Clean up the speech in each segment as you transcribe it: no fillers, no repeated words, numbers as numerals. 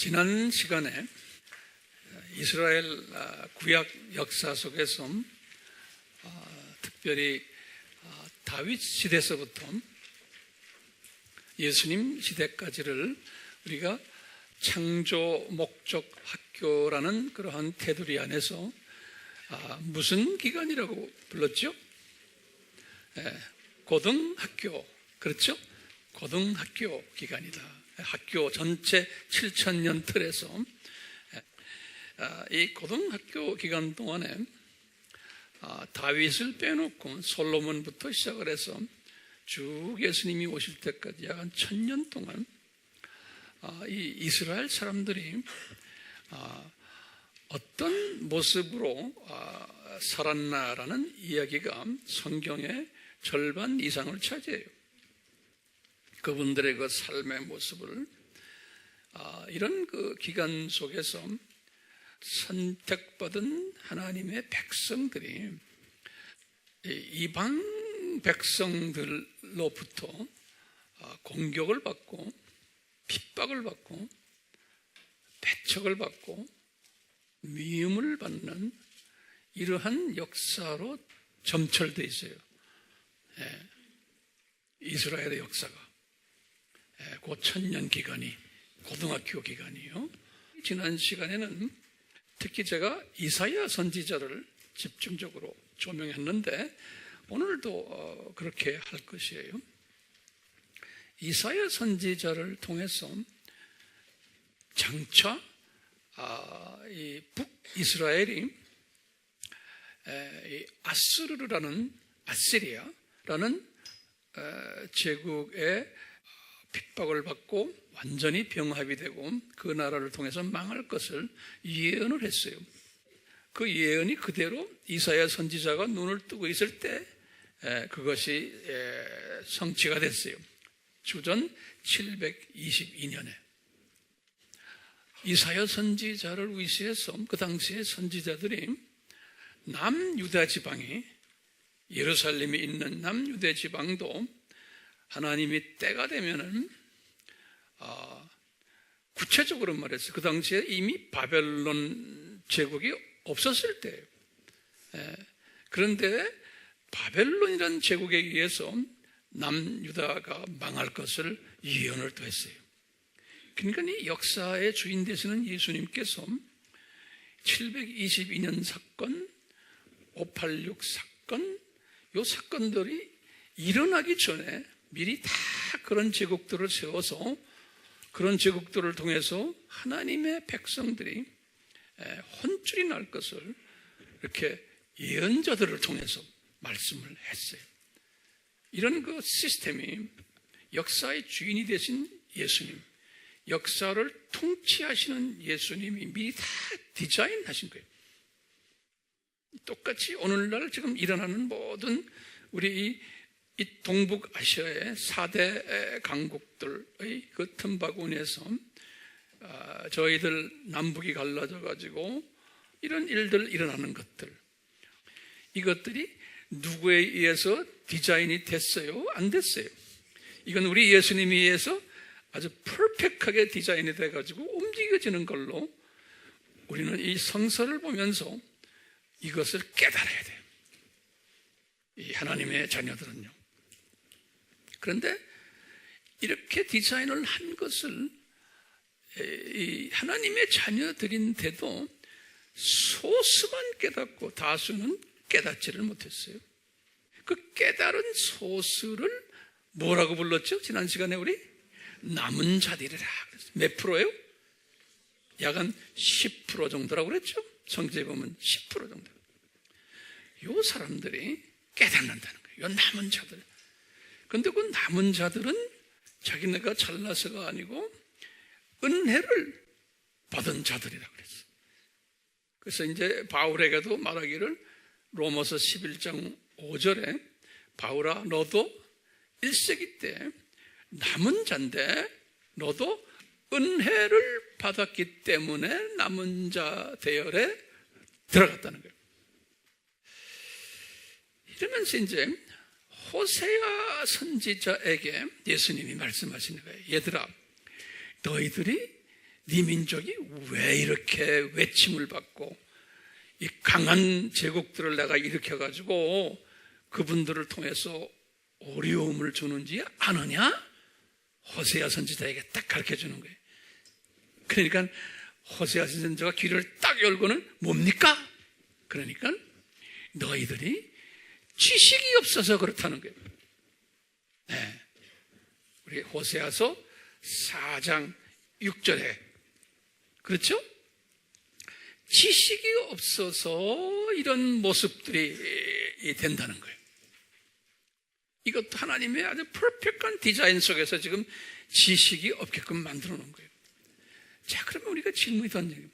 지난 시간에 이스라엘 구약 역사 속에서 특별히 다윗 시대에서부터 예수님 시대까지를 우리가 창조 목적 학교라는 그러한 테두리 안에서 무슨 기간이라고 불렀죠? 고등학교, 그렇죠? 고등학교 기간이다. 학교 전체 7,000년 틀에서 이 고등학교 기간 동안에 다윗을 빼놓고 솔로몬부터 시작을 해서 쭉 예수님이 오실 때까지 약 한 1,000년 동안 이 이스라엘 사람들이 어떤 모습으로 살았나라는 이야기가 성경의 절반 이상을 차지해요. 그분들의 그 삶의 모습을 이런 그 기간 속에서 선택받은 하나님의 백성들이 이방 백성들로부터 공격을 받고 핍박을 받고 배척을 받고 미움을 받는 이러한 역사로 점철되어 있어요. 이스라엘의 역사가 그 1,000년 기간이 고등학교 기간이요. 지난 시간에는 특히 제가 이사야 선지자를 집중적으로 조명했는데 오늘도 그렇게 할 것이에요. 이사야 선지자를 통해서 장차 이 북이스라엘이 아시리아라는 제국의 핍박을 받고 완전히 병합이 되고 그 나라를 통해서 망할 것을 예언을 했어요. 그 예언이 그대로 이사야 선지자가 눈을 뜨고 있을 때 그것이 성취가 됐어요. 주전 722년에 이사야 선지자를 위시해서 그 당시에 선지자들이 남유다 지방이 예루살렘에 있는 남유다 지방도 하나님이 때가 되면은 구체적으로 말해서 그 당시에 이미 바벨론 제국이 없었을 때예요. 그런데 바벨론이라는 제국에 의해서 남유다가 망할 것을 예언을 또 했어요. 그러니까 이 역사의 주인 되시는 예수님께서 722년 사건, 586 사건, 이 사건들이 일어나기 전에 미리 다 그런 제국들을 세워서 그런 제국들을 통해서 하나님의 백성들이 혼쭐이 날 것을 이렇게 예언자들을 통해서 말씀을 했어요. 이런 그 시스템이 역사의 주인이 되신 예수님, 역사를 통치하시는 예수님이 미리 다 디자인하신 거예요. 똑같이 오늘날 지금 일어나는 모든 우리 이 동북아시아의 4대 강국들의 그 틈바구니에서 저희들 남북이 갈라져 가지고 이런 일들 일어나는 것들, 이것들이 누구에 의해서 디자인이 됐어요? 안 됐어요? 이건 우리 예수님에 의해서 아주 퍼펙트하게 디자인이 돼 가지고 움직여지는 걸로 우리는 이 성서를 보면서 이것을 깨달아야 돼요. 이 하나님의 자녀들은요. 그런데 이렇게 디자인을 한 것을 이 하나님의 자녀들인데도 소수만 깨닫고 다수는 깨닫지를 못했어요. 그 깨달은 소수를 뭐라고 불렀죠? 지난 시간에 우리 남은 자들이라 그랬어요. 몇 프로예요? 약 한 10% 정도라고 그랬죠? 성경에 보면 10% 정도. 요 사람들이 깨닫는다는 거예요. 요 남은 자들. 근데 그 남은 자들은 자기네가 잘나서가 아니고 은혜를 받은 자들이라고 그랬어요. 그래서 이제 바울에게도 말하기를 로마서 11장 5절에 바울아 너도 1세기 때 남은 자인데 너도 은혜를 받았기 때문에 남은 자 대열에 들어갔다는 거예요. 이러면서 이제 호세아 선지자에게 예수님이 말씀하시는 거예요. 얘들아, 너희들이 네 민족이 왜 이렇게 외침을 받고 이 강한 제국들을 내가 일으켜가지고 그분들을 통해서 어려움을 주는지 아느냐? 호세아 선지자에게 딱 가르쳐주는 거예요. 그러니까 호세아 선지자가 귀를 딱 열고는 뭡니까? 그러니까 너희들이 지식이 없어서 그렇다는 거예요. 네. 우리 호세아서 4장 6절에 그렇죠? 지식이 없어서 이런 모습들이 된다는 거예요. 이것도 하나님의 아주 퍼펙트한 디자인 속에서 지금 지식이 없게끔 만들어 놓은 거예요. 자, 그러면 우리가 질문이 던져요.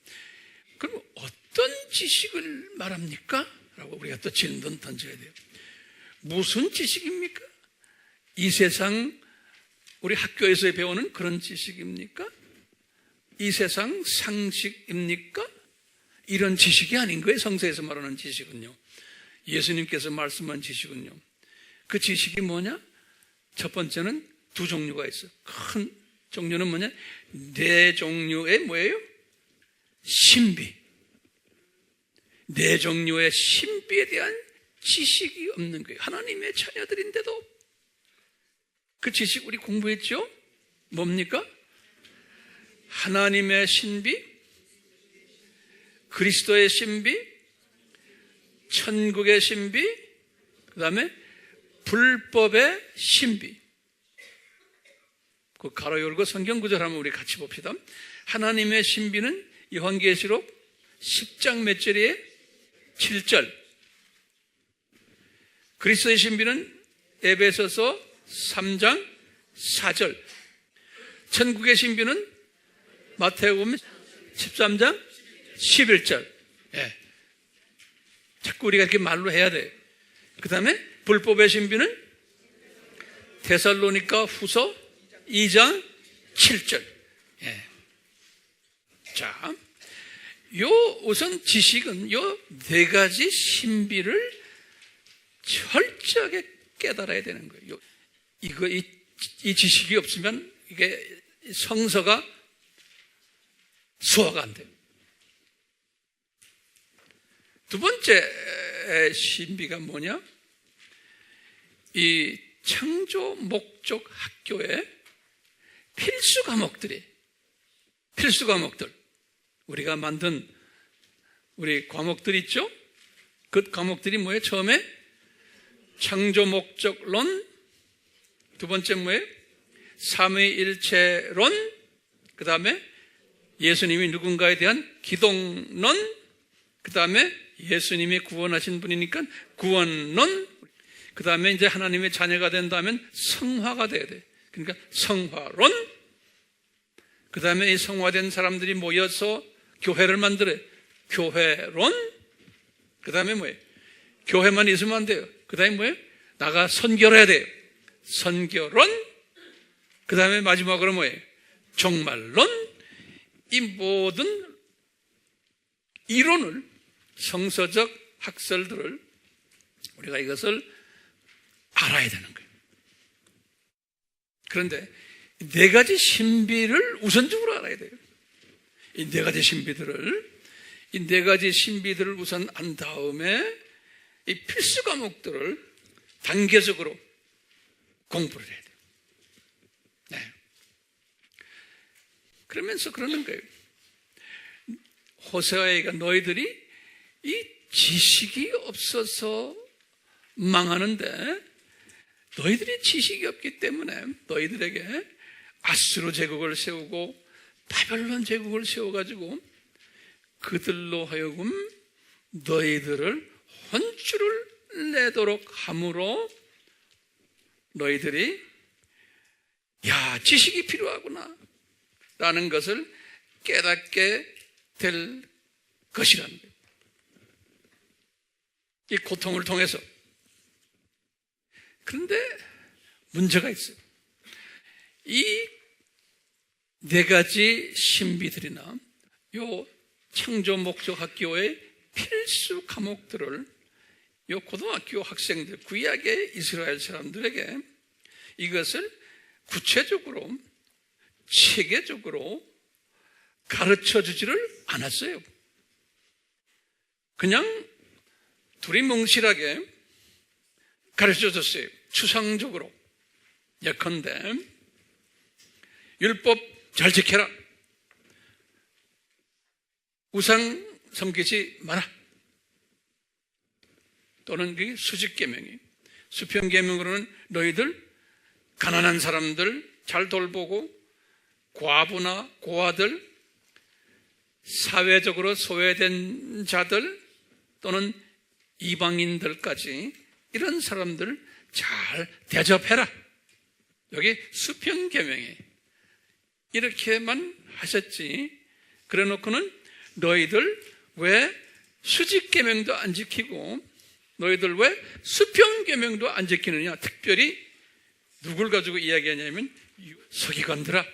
그럼 어떤 지식을 말합니까? 라고 우리가 또 질문 던져야 돼요. 무슨 지식입니까? 이 세상 우리 학교에서 배우는 그런 지식입니까? 이 세상 상식입니까? 이런 지식이 아닌 거예요. 성서에서 말하는 지식은요. 예수님께서 말씀한 지식은요. 그 지식이 뭐냐? 첫 번째는 두 종류가 있어요. 큰 종류는 뭐냐? 네 종류의 뭐예요? 신비. 네 종류의 신비에 대한 지식이 없는 거예요. 하나님의 자녀들인데도 그 지식 우리 공부했죠? 뭡니까? 하나님의 신비, 그리스도의 신비, 천국의 신비, 그 다음에 불법의 신비. 그 가로 열고 성경 구절 한번 우리 같이 봅시다. 하나님의 신비는 요한계시록 10장 몇 절이에요? 7절. 그리스도의 신비는 에베소서 3장 4절. 천국의 신비는 마태복음 13장 11절. 예. 자꾸 우리가 이렇게 말로 해야 돼. 그 다음에 불법의 신비는 데살로니가 후서 2장 7절. 예. 자, 우선 지식은 요 네 가지 신비를 철저하게 깨달아야 되는 거예요. 이 지식이 없으면 이게 성서가 수화가 안 돼요. 두 번째 신비가 뭐냐? 이 창조 목적 학교의 필수 과목들. 우리가 만든 우리 과목들 있죠? 그 과목들이 뭐예요? 처음에 창조 목적론, 두 번째 뭐예요? 삼위일체론, 그 다음에 예수님이 누군가에 대한 기독론, 그 다음에 예수님이 구원하신 분이니까 구원론, 그 다음에 이제 하나님의 자녀가 된다면 성화가 돼야 돼. 그러니까 성화론, 그 다음에 이 성화된 사람들이 모여서 교회를 만들어요. 교회론, 그 다음에 뭐예요? 교회만 있으면 안 돼요. 그 다음에 뭐예요? 나가 선교를 해야 돼요. 선교론, 그 다음에 마지막으로 뭐예요? 종말론. 이 모든 이론을, 성서적 학설들을 우리가 이것을 알아야 되는 거예요. 그런데 네 가지 신비를 우선적으로 알아야 돼요. 이 네 가지 신비들을 우선 안 다음에 이 필수 과목들을 단계적으로 공부를 해야 돼요. 네. 그러면서 그러는 거예요. 호세아에게 너희들이 이 지식이 없어서 망하는데, 너희들이 지식이 없기 때문에 너희들에게 아수르 제국을 세우고 바벨론 제국을 세워가지고 그들로 하여금 너희들을 혼쭐을 내도록 함으로 너희들이 지식이 필요하구나 라는 것을 깨닫게 될 것이라는 거예요. 이 고통을 통해서. 그런데 문제가 있어요. 이 네 가지 신비들이나 요 창조 목적 학교의 필수 과목들을 요 고등학교 학생들, 구약의 이스라엘 사람들에게 이것을 구체적으로 체계적으로 가르쳐 주지를 않았어요. 그냥 둘이 뭉실하게 가르쳐 줬어요. 추상적으로. 예컨대 율법 잘 지켜라. 우상 섬기지 마라. 또는 그게 수직계명이. 수평계명으로는 너희들 가난한 사람들 잘 돌보고 과부나 고아들, 사회적으로 소외된 자들 또는 이방인들까지 이런 사람들을 잘 대접해라. 여기 수평계명이 이렇게만 하셨지. 그래 놓고는 너희들 왜 수직계명도 안 지키고 너희들 왜 수평계명도 안 지키느냐. 특별히 누굴 가지고 이야기하냐면 서기관들아,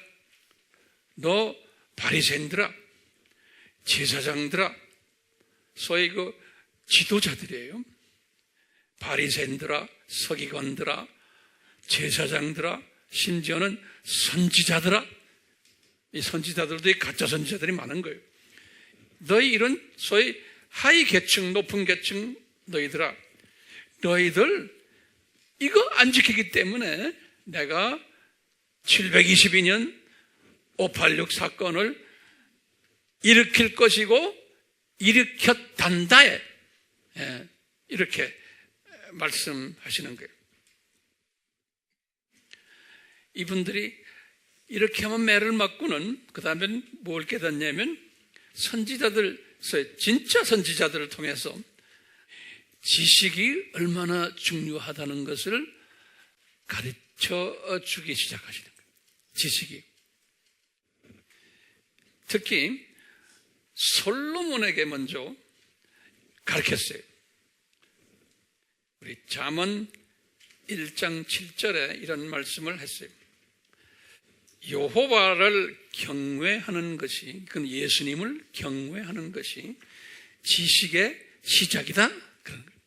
너 바리새인들아, 제사장들아, 소위 그 지도자들이에요. 바리새인들아, 서기관들아, 제사장들아, 심지어는 선지자들아. 이 선지자들도 이 가짜 선지자들이 많은 거예요. 너희 이런 소위 하위 계층, 높은 계층 너희들아, 너희들 이거 안 지키기 때문에 내가 722년 586 사건을 일으킬 것이고 일으켰단다에 이렇게 말씀하시는 거예요. 이분들이 이렇게 하면 매를 맞고는 그 다음엔 뭘 깨닫냐면 선지자들, 진짜 선지자들을 통해서 지식이 얼마나 중요하다는 것을 가르쳐 주기 시작하시는 거예요. 지식이. 특히 솔로몬에게 먼저 가르쳤어요. 우리 잠언 1장 7절에 이런 말씀을 했어요. 여호와를 경외하는 것이, 그건 예수님을 경외하는 것이 지식의 시작이다. 그런 거예요.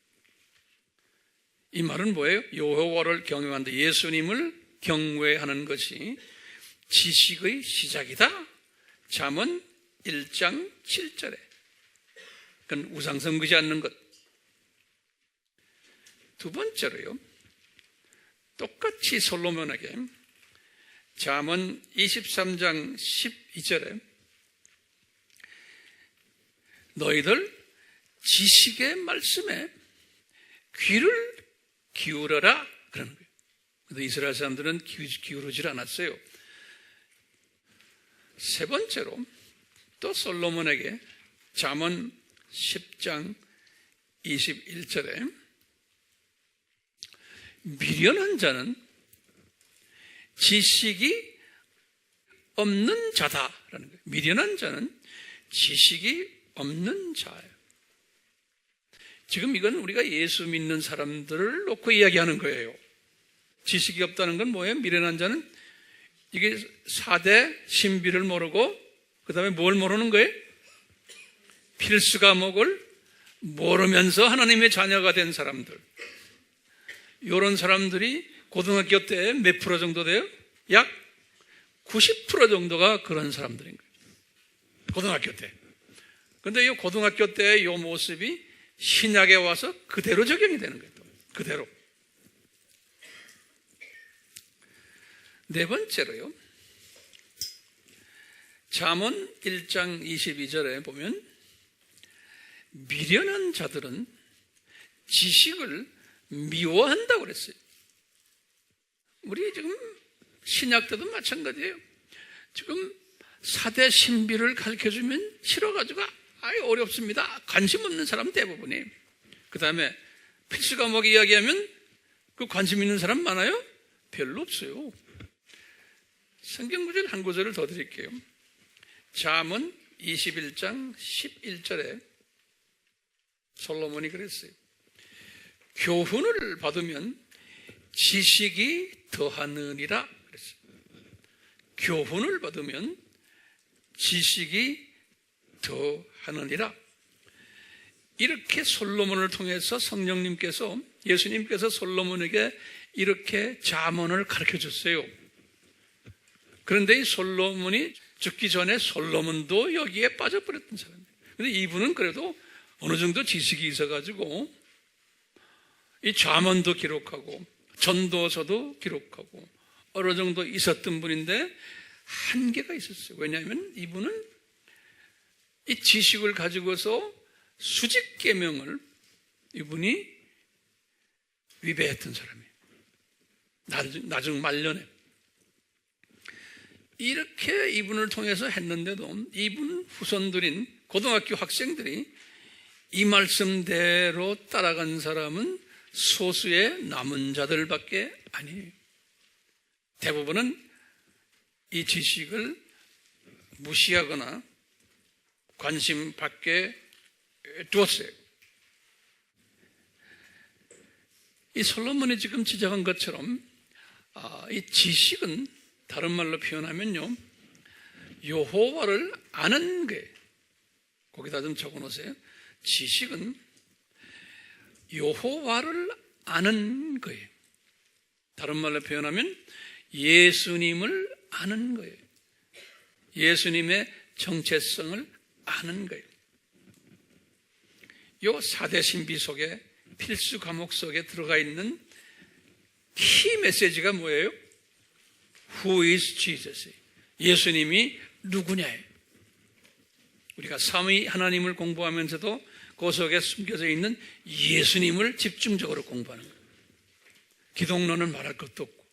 이 말은 뭐예요? 여호와를 경외한다. 예수님을 경외하는 것이 지식의 시작이다. 잠언 1장 7절에. 그건 우상 섬기지 않는 것. 두 번째로요, 똑같이 솔로몬에게 잠언 23장 12절에 너희들 지식의 말씀에 귀를 기울여라. 그러는 거예요. 그런데 이스라엘 사람들은 기울이질 않았어요. 세 번째로 또 솔로몬에게 잠언 10장 21절에 미련한 자는 지식이 없는 자다라는 거예요. 미련한 자는 지식이 없는 자예요. 지금 이건 우리가 예수 믿는 사람들을 놓고 이야기하는 거예요. 지식이 없다는 건 뭐예요? 미련한 자는 이게 4대 신비를 모르고 그 다음에 뭘 모르는 거예요? 필수 과목을 모르면서 하나님의 자녀가 된 사람들. 이런 사람들이 고등학교 때 몇 프로 정도 돼요? 약 90% 정도가 그런 사람들인 거예요. 고등학교 때. 그런데 이 고등학교 때의 이 모습이 신약에 와서 그대로 적용이 되는 거예요. 그대로. 네 번째로요, 잠언 1장 22절에 보면 미련한 자들은 지식을 미워한다고 그랬어요. 우리 지금 신약 때도 마찬가지예요. 지금 4대 신비를 가르쳐주면 싫어가지고 아유 어렵습니다. 관심 없는 사람 대부분이에요. 그 다음에 필수 과목 이야기하면 그 관심 있는 사람 많아요? 별로 없어요. 성경 구절 한 구절을 더 드릴게요. 잠언 21장 11절에 솔로몬이 그랬어요. 교훈을 받으면 지식이 더하느니라 그랬어요. 교훈을 받으면 지식이 더하느니라. 이렇게 솔로몬을 통해서 성령님께서, 예수님께서 솔로몬에게 이렇게 잠언을 가르쳐 줬어요. 그런데 이 솔로몬이 죽기 전에 솔로몬도 여기에 빠져버렸던 사람이에요. 근데 이분은 그래도 어느 정도 지식이 있어가지고 이 잠언도 기록하고 전도서도 기록하고 어느 정도 있었던 분인데 한계가 있었어요. 왜냐하면 이분은 이 지식을 가지고서 수직계명을 이분이 위배했던 사람이에요. 나중 말년에. 이렇게 이분을 통해서 했는데도 이분 후손들인 고등학교 학생들이 이 말씀대로 따라간 사람은 소수의 남은 자들밖에 아니에요. 대부분은 이 지식을 무시하거나 관심 밖에 두었어요. 이 솔로몬이 지금 지적한 것처럼 이 지식은 다른 말로 표현하면요, 여호와를 아는 거예요. 거기다 좀 적어놓으세요. 지식은 여호와를 아는 거예요. 다른 말로 표현하면 예수님을 아는 거예요. 예수님의 정체성을 아는 거예요. 요 4대 신비 속에 필수 과목 속에 들어가 있는 키 메시지가 뭐예요? Who is Jesus? 예수님이 누구냐예요. 우리가 삼위 하나님을 공부하면서도 그 속에 숨겨져 있는 예수님을 집중적으로 공부하는 거예요. 기독론은 말할 것도 없고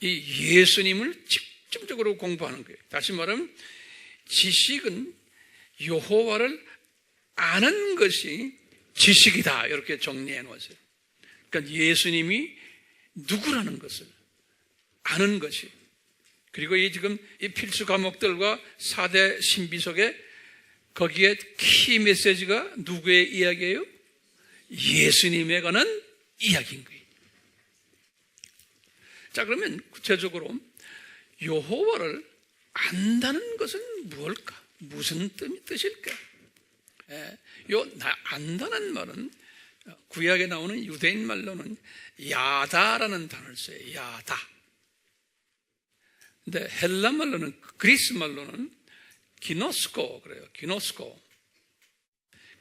이 예수님을 집중적으로 공부하는 거예요. 다시 말하면 지식은 여호와를 아는 것이 지식이다, 이렇게 정리해 놓았어요. 그러니까 예수님이 누구라는 것을 아는 것이, 그리고 지금 이 필수 과목들과 4대 신비 속에 거기에 키 메시지가 누구의 이야기예요? 예수님에 관한 이야기인 거예요. 자, 그러면 구체적으로 여호와를 안다는 것은 무엇일까? 무슨 뜻일까? 안다는 말은 구약에 나오는 유대인 말로는 야다라는 단어를 써요. 야다. 근데 헬라 말로는, 그리스 말로는 기노스코 그래요. 기노스코.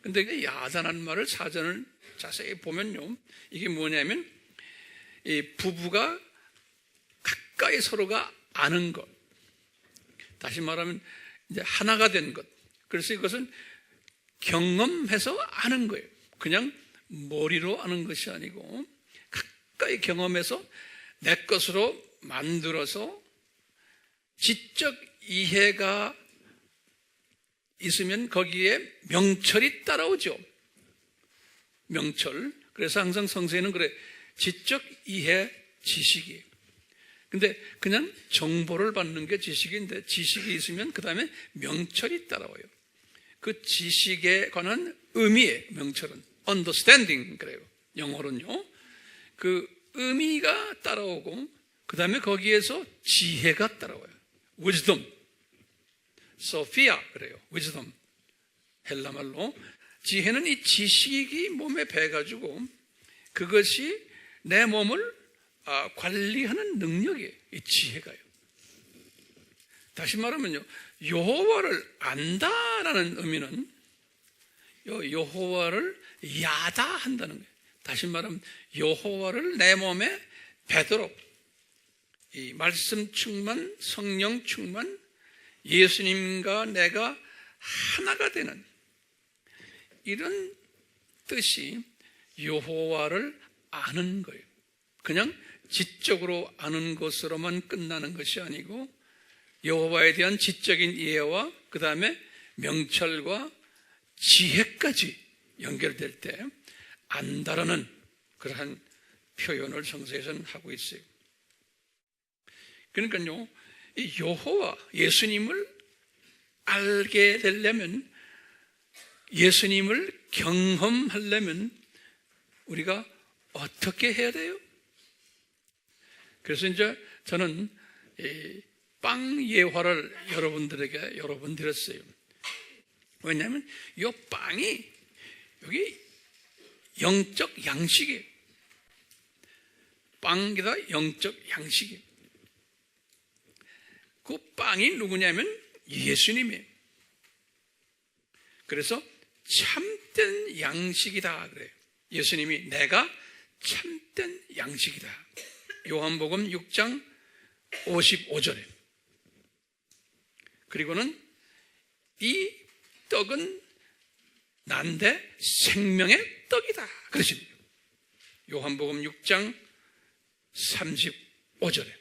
근데 그 야다라는 말을 사전을 자세히 보면요, 이게 뭐냐면 이 부부가 가까이 서로가 아는 것, 다시 말하면 이제 하나가 된 것. 그래서 이것은 경험해서 아는 거예요. 그냥 머리로 아는 것이 아니고 가까이 경험해서 내 것으로 만들어서 지적 이해가 있으면 거기에 명철이 따라오죠. 명철. 그래서 항상 성서에는 그래, 지적 이해 지식이. 근데 그냥 정보를 받는 게 지식인데, 지식이 있으면 그 다음에 명철이 따라와요. 그 지식에 관한 의미의 명철은 understanding 그래요. 영어로는요. 그 의미가 따라오고 그 다음에 거기에서 지혜가 따라와요. wisdom, 소피아 그래요. wisdom, 헬라말로. 지혜는 이 지식이 몸에 배가지고 그것이 내 몸을 관리하는 능력이에요. 이 지혜가요. 다시 말하면요, 여호와를 안다라는 의미는 여호와를 야다한다는 거예요. 다시 말하면 여호와를 내 몸에 배도록 이 말씀 충만, 성령 충만, 예수님과 내가 하나가 되는 이런 뜻이 여호와를 아는 거예요. 그냥 지적으로 아는 것으로만 끝나는 것이 아니고 여호와에 대한 지적인 이해와 그 다음에 명철과 지혜까지 연결될 때 안다라는 그러한 표현을 성서에서는 하고 있어요. 그러니까요, 이 여호와 예수님을 알게 되려면, 예수님을 경험하려면 우리가 어떻게 해야 돼요? 그래서 이제 저는 빵 예화를 여러분들에게 여러 번 드렸어요. 왜냐하면 이 빵이 여기 영적 양식이에요. 빵이다 영적 양식이에요. 그 빵이 누구냐면 예수님이에요. 그래서 참된 양식이다 그래요. 예수님이 내가 참된 양식이다. 요한복음 6장 55절에. 그리고는 이 떡은 난데 생명의 떡이다 그러십니다. 요한복음 6장 35절에.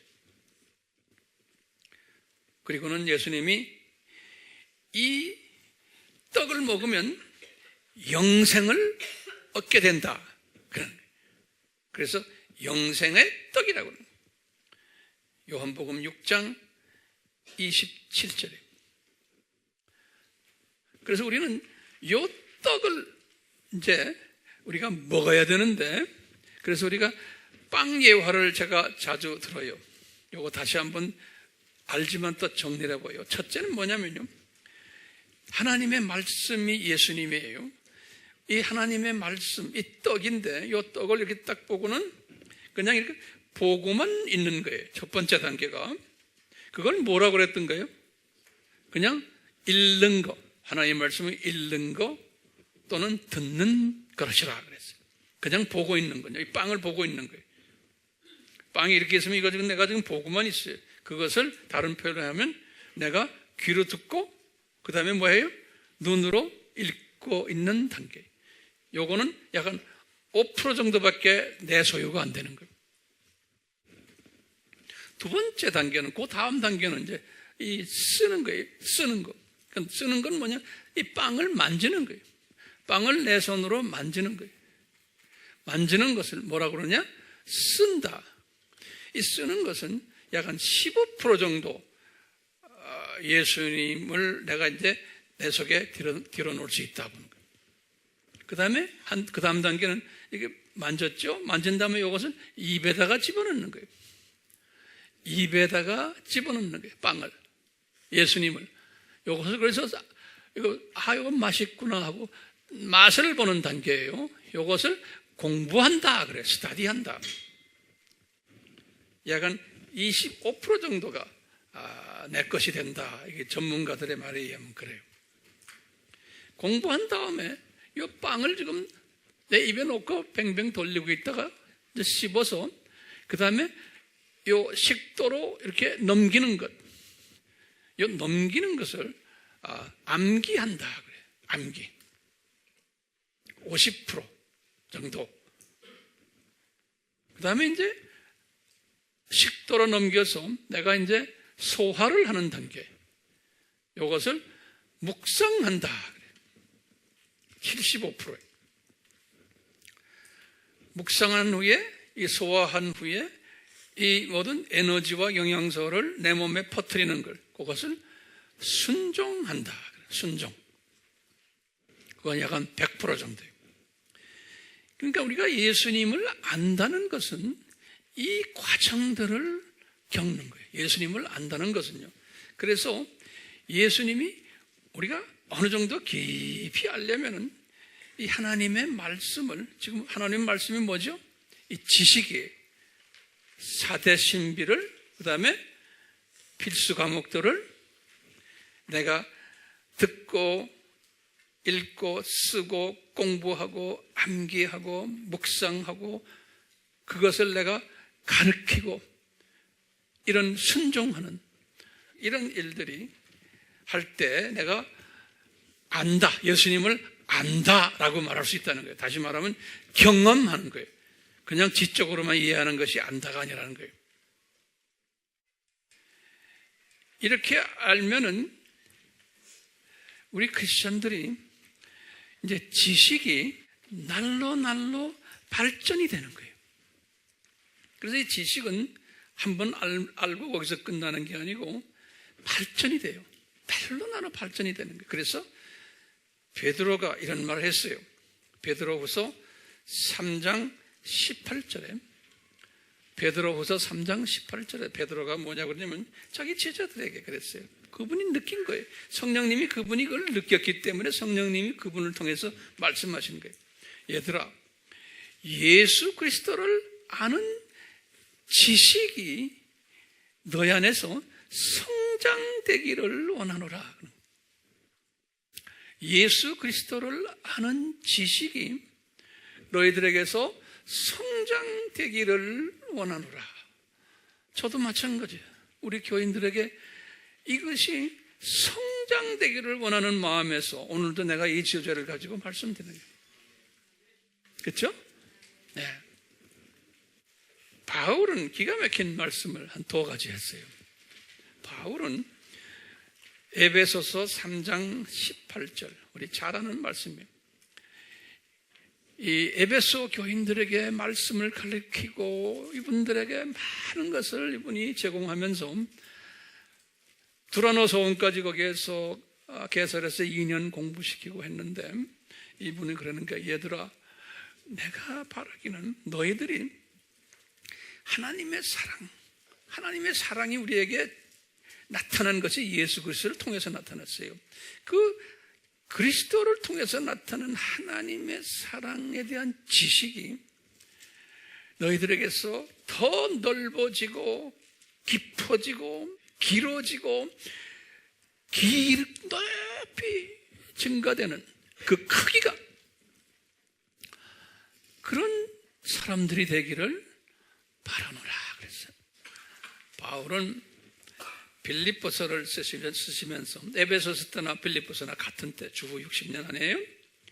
그리고는 예수님이 이 떡을 먹으면 영생을 얻게 된다. 그래서 영생의 떡이라고 합니다. 요한복음 6장 27절에. 그래서 우리는 이 떡을 이제 우리가 먹어야 되는데, 그래서 우리가 빵 예화를 제가 자주 들어요. 요거 다시 한번 알지만 또 정리를 해봐요. 첫째는 뭐냐면요, 하나님의 말씀이 예수님이에요. 이 하나님의 말씀, 이 떡인데, 이 떡을 이렇게 딱 보고는 그냥 이렇게 보고만 있는 거예요. 첫 번째 단계가. 그걸 뭐라고 그랬던 거예요? 그냥 읽는 거. 하나님의 말씀을 읽는 거 또는 듣는 것이라 그랬어요. 그냥 보고 있는 거죠. 이 빵을 보고 있는 거예요. 빵이 이렇게 있으면 이거 지금 내가 지금 보고만 있어요. 그것을 다른 표현을 하면 내가 귀로 듣고 그 다음에 뭐예요? 눈으로 읽고 있는 단계. 요거는 약간 5% 정도밖에 내 소유가 안 되는 거예요. 두 번째 단계는, 그 다음 단계는 이제 이 쓰는 거예요. 쓰는 거. 쓰는 건 뭐냐? 이 빵을 만지는 거예요. 빵을 내 손으로 만지는 거예요. 만지는 것을 뭐라고 그러냐? 쓴다. 이 쓰는 것은 약 한 15% 정도 예수님을 내가 이제 내 속에 들어 놓을 수 있다 보는 거예요. 그 다음 단계는 이게 만졌죠? 만진 다음에 이것을 입에다가 집어넣는 거예요. 입에다가 집어넣는 거예요. 빵을. 예수님을. 이것을 그래서 이거 맛있구나 하고 맛을 보는 단계예요. 이것을 공부한다 그래. 스터디한다. 약간 25% 정도가 내 것이 된다. 이게 전문가들의 말에 의하면 그래요. 공부한 다음에 이 빵을 지금 내 입에 놓고 뱅뱅 돌리고 있다가 이제 씹어서 그 다음에 이 식도로 이렇게 넘기는 것. 이 넘기는 것을 암기한다 그래. 암기. 50% 정도. 그 다음에 이제 식도로 넘겨서 내가 이제 소화를 하는 단계. 이것을 묵상한다 그래. 75%. 묵상한 후에, 이 소화한 후에 이 모든 에너지와 영양소를 내 몸에 퍼뜨리는 걸, 그것을 순종한다. 순종. 그건 약간 100% 정도예요. 그러니까 우리가 예수님을 안다는 것은 이 과정들을 겪는 거예요. 예수님을 안다는 것은요. 그래서 예수님이 우리가 어느 정도 깊이 알려면은 이 하나님의 말씀을, 지금 하나님의 말씀이 뭐죠? 이 지식이에요. 4대 신비를, 그 다음에 필수 과목들을 내가 듣고 읽고 쓰고 공부하고 암기하고 묵상하고 그것을 내가 가르치고 이런 순종하는 이런 일들이 할 때 내가 안다, 예수님을 안다라고 말할 수 있다는 거예요. 다시 말하면 경험하는 거예요. 그냥 지적으로만 이해하는 것이 안다가 아니라는 거예요. 이렇게 알면은 우리 크리스천들이 이제 지식이 날로 발전이 되는 거예요. 그래서 이 지식은 한번 알고 거기서 끝나는 게 아니고 발전이 돼요. 날로 발전이 되는 거예요. 그래서 베드로가 이런 말을 했어요. 베드로후서 3장 18절에 베드로후서 3장 18절에 베드로가 뭐냐고 그러냐면 자기 제자들에게 그랬어요. 그분이 느낀 거예요. 성령님이 그분이 그걸 느꼈기 때문에 성령님이 그분을 통해서 말씀하신 거예요. 얘들아, 예수 그리스도를 아는 지식이 너희 안에서 성장되기를 원하노라. 예수 그리스도를 아는 지식이 너희들에게서 성장되기를 원하노라. 저도 마찬가지예요. 우리 교인들에게 이것이 성장되기를 원하는 마음에서 오늘도 내가 이 주제를 가지고 말씀드리는 거예요. 그렇죠? 네. 바울은 기가 막힌 말씀을 한 두 가지 했어요. 바울은 에베소서 3장 18절, 우리 잘 아는 말씀이에요. 이 에베소 교인들에게 말씀을 가르치고 이분들에게 많은 것을 이분이 제공하면서 두라노 소원까지 거기에서 개설해서 2년 공부시키고 했는데, 이분이 그러니까 얘들아, 내가 바라기는 너희들이 하나님의 사랑이 우리에게 나타난 것이 예수 그리스도를 통해서 나타났어요. 그 그리스도를 통해서 나타난 하나님의 사랑에 대한 지식이 너희들에게서 더 넓어지고 깊어지고 길어지고 높이 증가되는 그 크기가, 그런 사람들이 되기를 바라노라 그랬어요. 바울은 빌립보서를 쓰시면서 에베소서 때나 빌립보서나 같은 때 주후 60년 아니에요?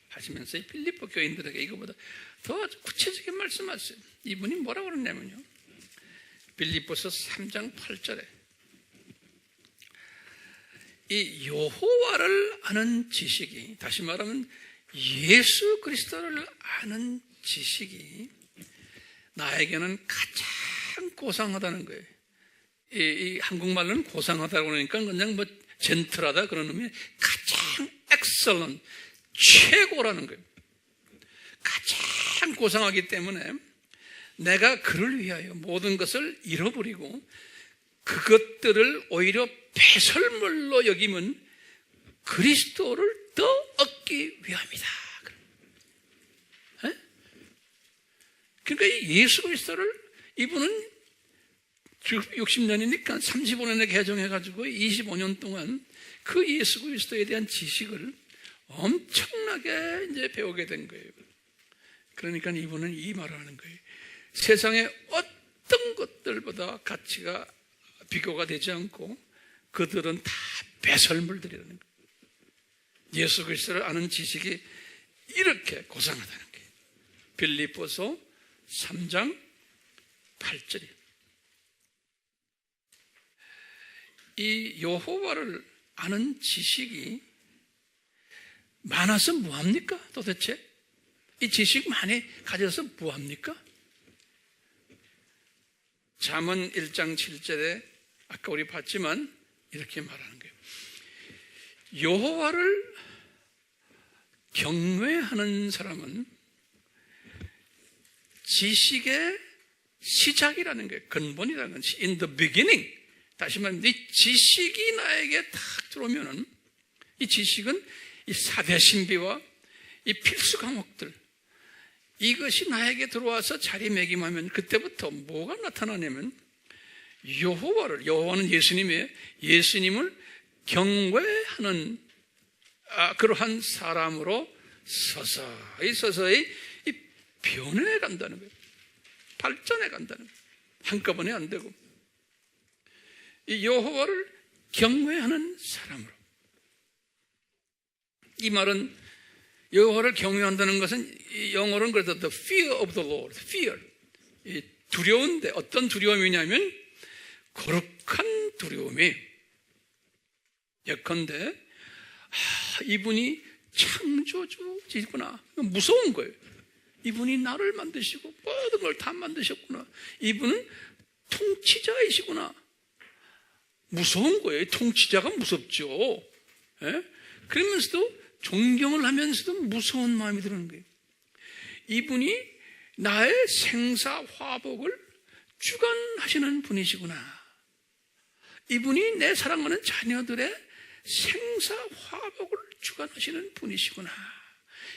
하시면서 이 빌립보 교인들에게 이거보다 더 구체적인 말씀하세요. 이분이 뭐라고 그러냐면요, 빌립보서 3장 8절에 이 여호와를 아는 지식이, 다시 말하면 예수 그리스도를 아는 지식이 나에게는 가장 고상하다는 거예요. 이 한국말로는 고상하다고 그러니까 그냥 뭐 젠틀하다 그런 의미, 가장 excellent, 최고라는 거예요. 가장 고상하기 때문에 내가 그를 위하여 모든 것을 잃어버리고 그것들을 오히려 배설물로 여기면 그리스도를 더 얻기 위함이다. 그러니까 이 예수 그리스도를 이분은 60년이니까 35년에 개종해가지고 25년 동안 그 예수 그리스도에 대한 지식을 엄청나게 이제 배우게 된 거예요. 그러니까 이분은 이 말을 하는 거예요. 세상의 어떤 것들보다 가치가 비교가 되지 않고 그들은 다 배설물들이라는 거예요. 예수 그리스도를 아는 지식이 이렇게 고상하다는 거예요. 빌립보서 3장 8절이 이 여호와를 아는 지식이 많아서 뭐합니까? 도대체 이 지식 많이 가져서 뭐합니까? 잠언 1장 7절에 아까 우리 봤지만 이렇게 말하는 거예요. 여호와를 경외하는 사람은 지식의 시작이라는 거예요. 근본이라는 건 in the beginning. 다시 말하면 이 지식이 나에게 탁 들어오면은 이 지식은 이 사대 신비와 이 필수 과목들, 이것이 나에게 들어와서 자리매김하면 그때부터 뭐가 나타나냐면 여호와는 예수님이에요. 예수님을 경외하는 그러한 사람으로 서서히 이 변해 간다는 거예요. 발전해 간다는 거예요. 한꺼번에 안 되고 이 여호와를 경외하는 사람으로. 이 말은 여호와를 경외한다는 것은 영어로는 그래서 the fear of the Lord, fear. 이 두려운데 어떤 두려움이냐면 거룩한 두려움이. 예컨대 이분이 창조주이구나. 무서운 거예요. 이분이 나를 만드시고 모든 걸 다 만드셨구나. 이분은 통치자이시구나. 무서운 거예요. 통치자가 무섭죠. 예? 그러면서도 존경을 하면서도 무서운 마음이 드는 거예요. 이분이 나의 생사화복을 주관하시는 분이시구나. 이분이 내 사랑하는 자녀들의 생사화복을 주관하시는 분이시구나.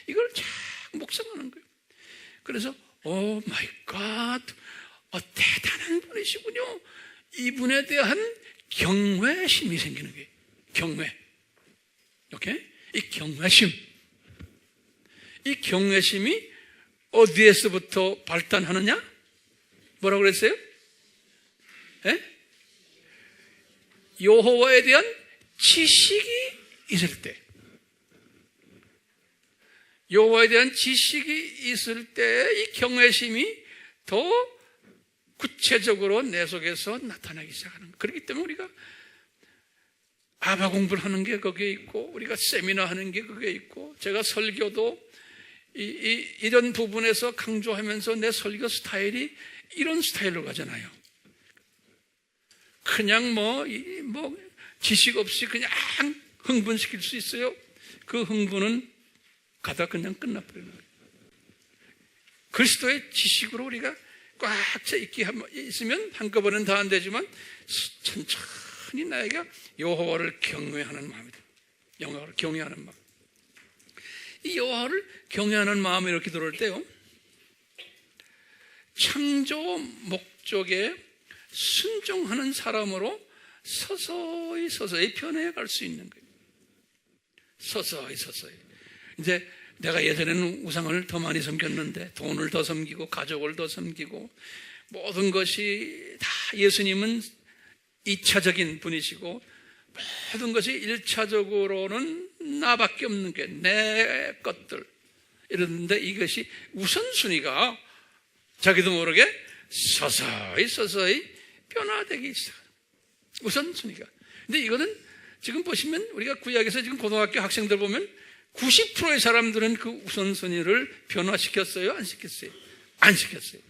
이걸 잘 묵상하는 거예요. 그래서 오 마이 갓, 대단한 분이시군요. 이분에 대한 경외심이 생기는 거예요. 경외. 오케이? 이 경외심. 이 경외심이 어디에서부터 발단하느냐? 뭐라고 그랬어요? 예? 여호와에 대한 지식이 있을 때. 여호와에 대한 지식이 있을 때 이 경외심이 더 구체적으로 내 속에서 나타나기 시작하는 거예요. 그렇기 때문에 우리가 아바 공부를 하는 게 거기에 있고, 우리가 세미나 하는 게 거기에 있고, 제가 설교도 이런 부분에서 강조하면서 내 설교 스타일이 이런 스타일로 가잖아요. 그냥 지식 없이 그냥 흥분시킬 수 있어요. 그 흥분은 가다 그냥 끝나버리는 거예요. 그리스도의 지식으로 우리가 꽉 차 있으면 한꺼번엔 다 안 되지만 천천히 나에게 여호와를 경외하는 마음이 들어요. 여호와를 경외하는 마음. 이 여호와를 경외하는 마음이 이렇게 들어올 때요, 창조 목적에 순종하는 사람으로 서서히 변해갈 수 있는 거예요. 서서히. 이제 내가 예전에는 우상을 더 많이 섬겼는데, 돈을 더 섬기고 가족을 더 섬기고, 모든 것이 다, 예수님은 2차적인 분이시고 모든 것이 1차적으로는 나밖에 없는 게 내 것들 이러는데, 이것이 우선순위가 자기도 모르게 서서히 변화되기 시작합니다. 우선순위가. 근데 이거는 지금 보시면 우리가 구약에서 지금 고등학교 학생들 보면 90%의 사람들은 그 우선순위를 변화시켰어요? 안 시켰어요? 안 시켰어요.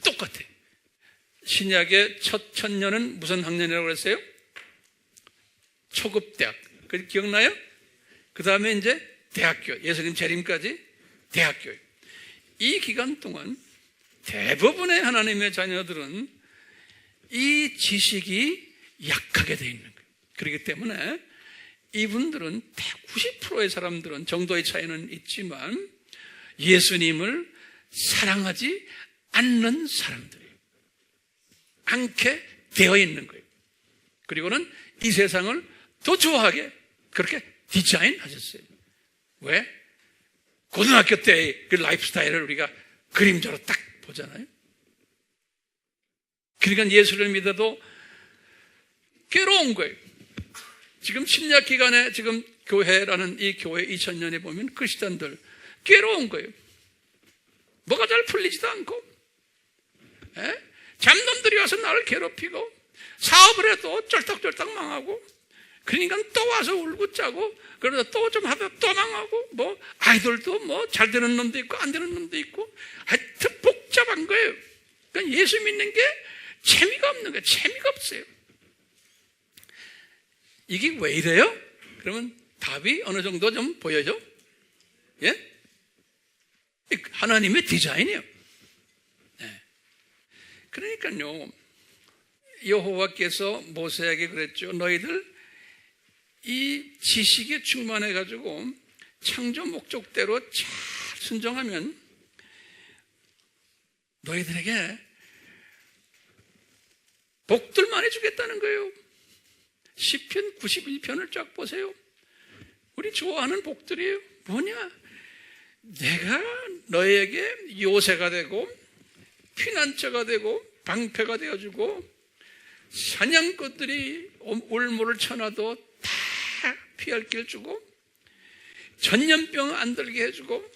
똑같아요. 신약의 첫 천년은 무슨 학년이라고 그랬어요? 초급대학. 그 기억나요? 그 다음에 이제 대학교, 예수님 재림까지 대학교예요. 이 기간 동안 대부분의 하나님의 자녀들은 이 지식이 약하게 되어 있는 거예요. 그렇기 때문에 이분들은 90%의 사람들은, 정도의 차이는 있지만, 예수님을 사랑하지 않는 사람들이에요. 않게 되어 있는 거예요. 그리고는 이 세상을 더 좋아하게 그렇게 디자인하셨어요. 왜? 고등학교 때의 그 라이프 스타일을 우리가 그림자로 딱 보잖아요. 그러니까 예수를 믿어도 괴로운 거예요. 지금 침략 기간에 지금 교회라는 이 교회 2000년에 보면 크리스찬들 괴로운 거예요. 뭐가 잘 풀리지도 않고, 잡놈들이 와서 나를 괴롭히고, 사업을 해도 쫄딱쫄딱 망하고, 그러니까 또 와서 울고 짜고, 그러다 또 좀 하다 또 망하고, 아이돌도 잘 되는 놈도 있고 안 되는 놈도 있고, 하여튼 복잡한 거예요. 그러니까 예수 믿는 게 재미가 없는 거예요. 재미가 없어요. 이게 왜 이래요? 그러면 답이 어느 정도 좀 보여죠? 예? 하나님의 디자인이에요. 네. 그러니까요, 여호와께서 모세에게 그랬죠. 너희들 이 지식에 충만해가지고 창조 목적대로 잘 순종하면 너희들에게 복들만 해주겠다는 거예요. 시편 91편을 쫙 보세요. 우리 좋아하는 복들이에요. 뭐냐? 내가 너에게 요새가 되고 피난처가 되고 방패가 되어주고, 사냥꾼들이 올무를 쳐놔도 다 피할 길 주고, 전염병 안 들게 해주고,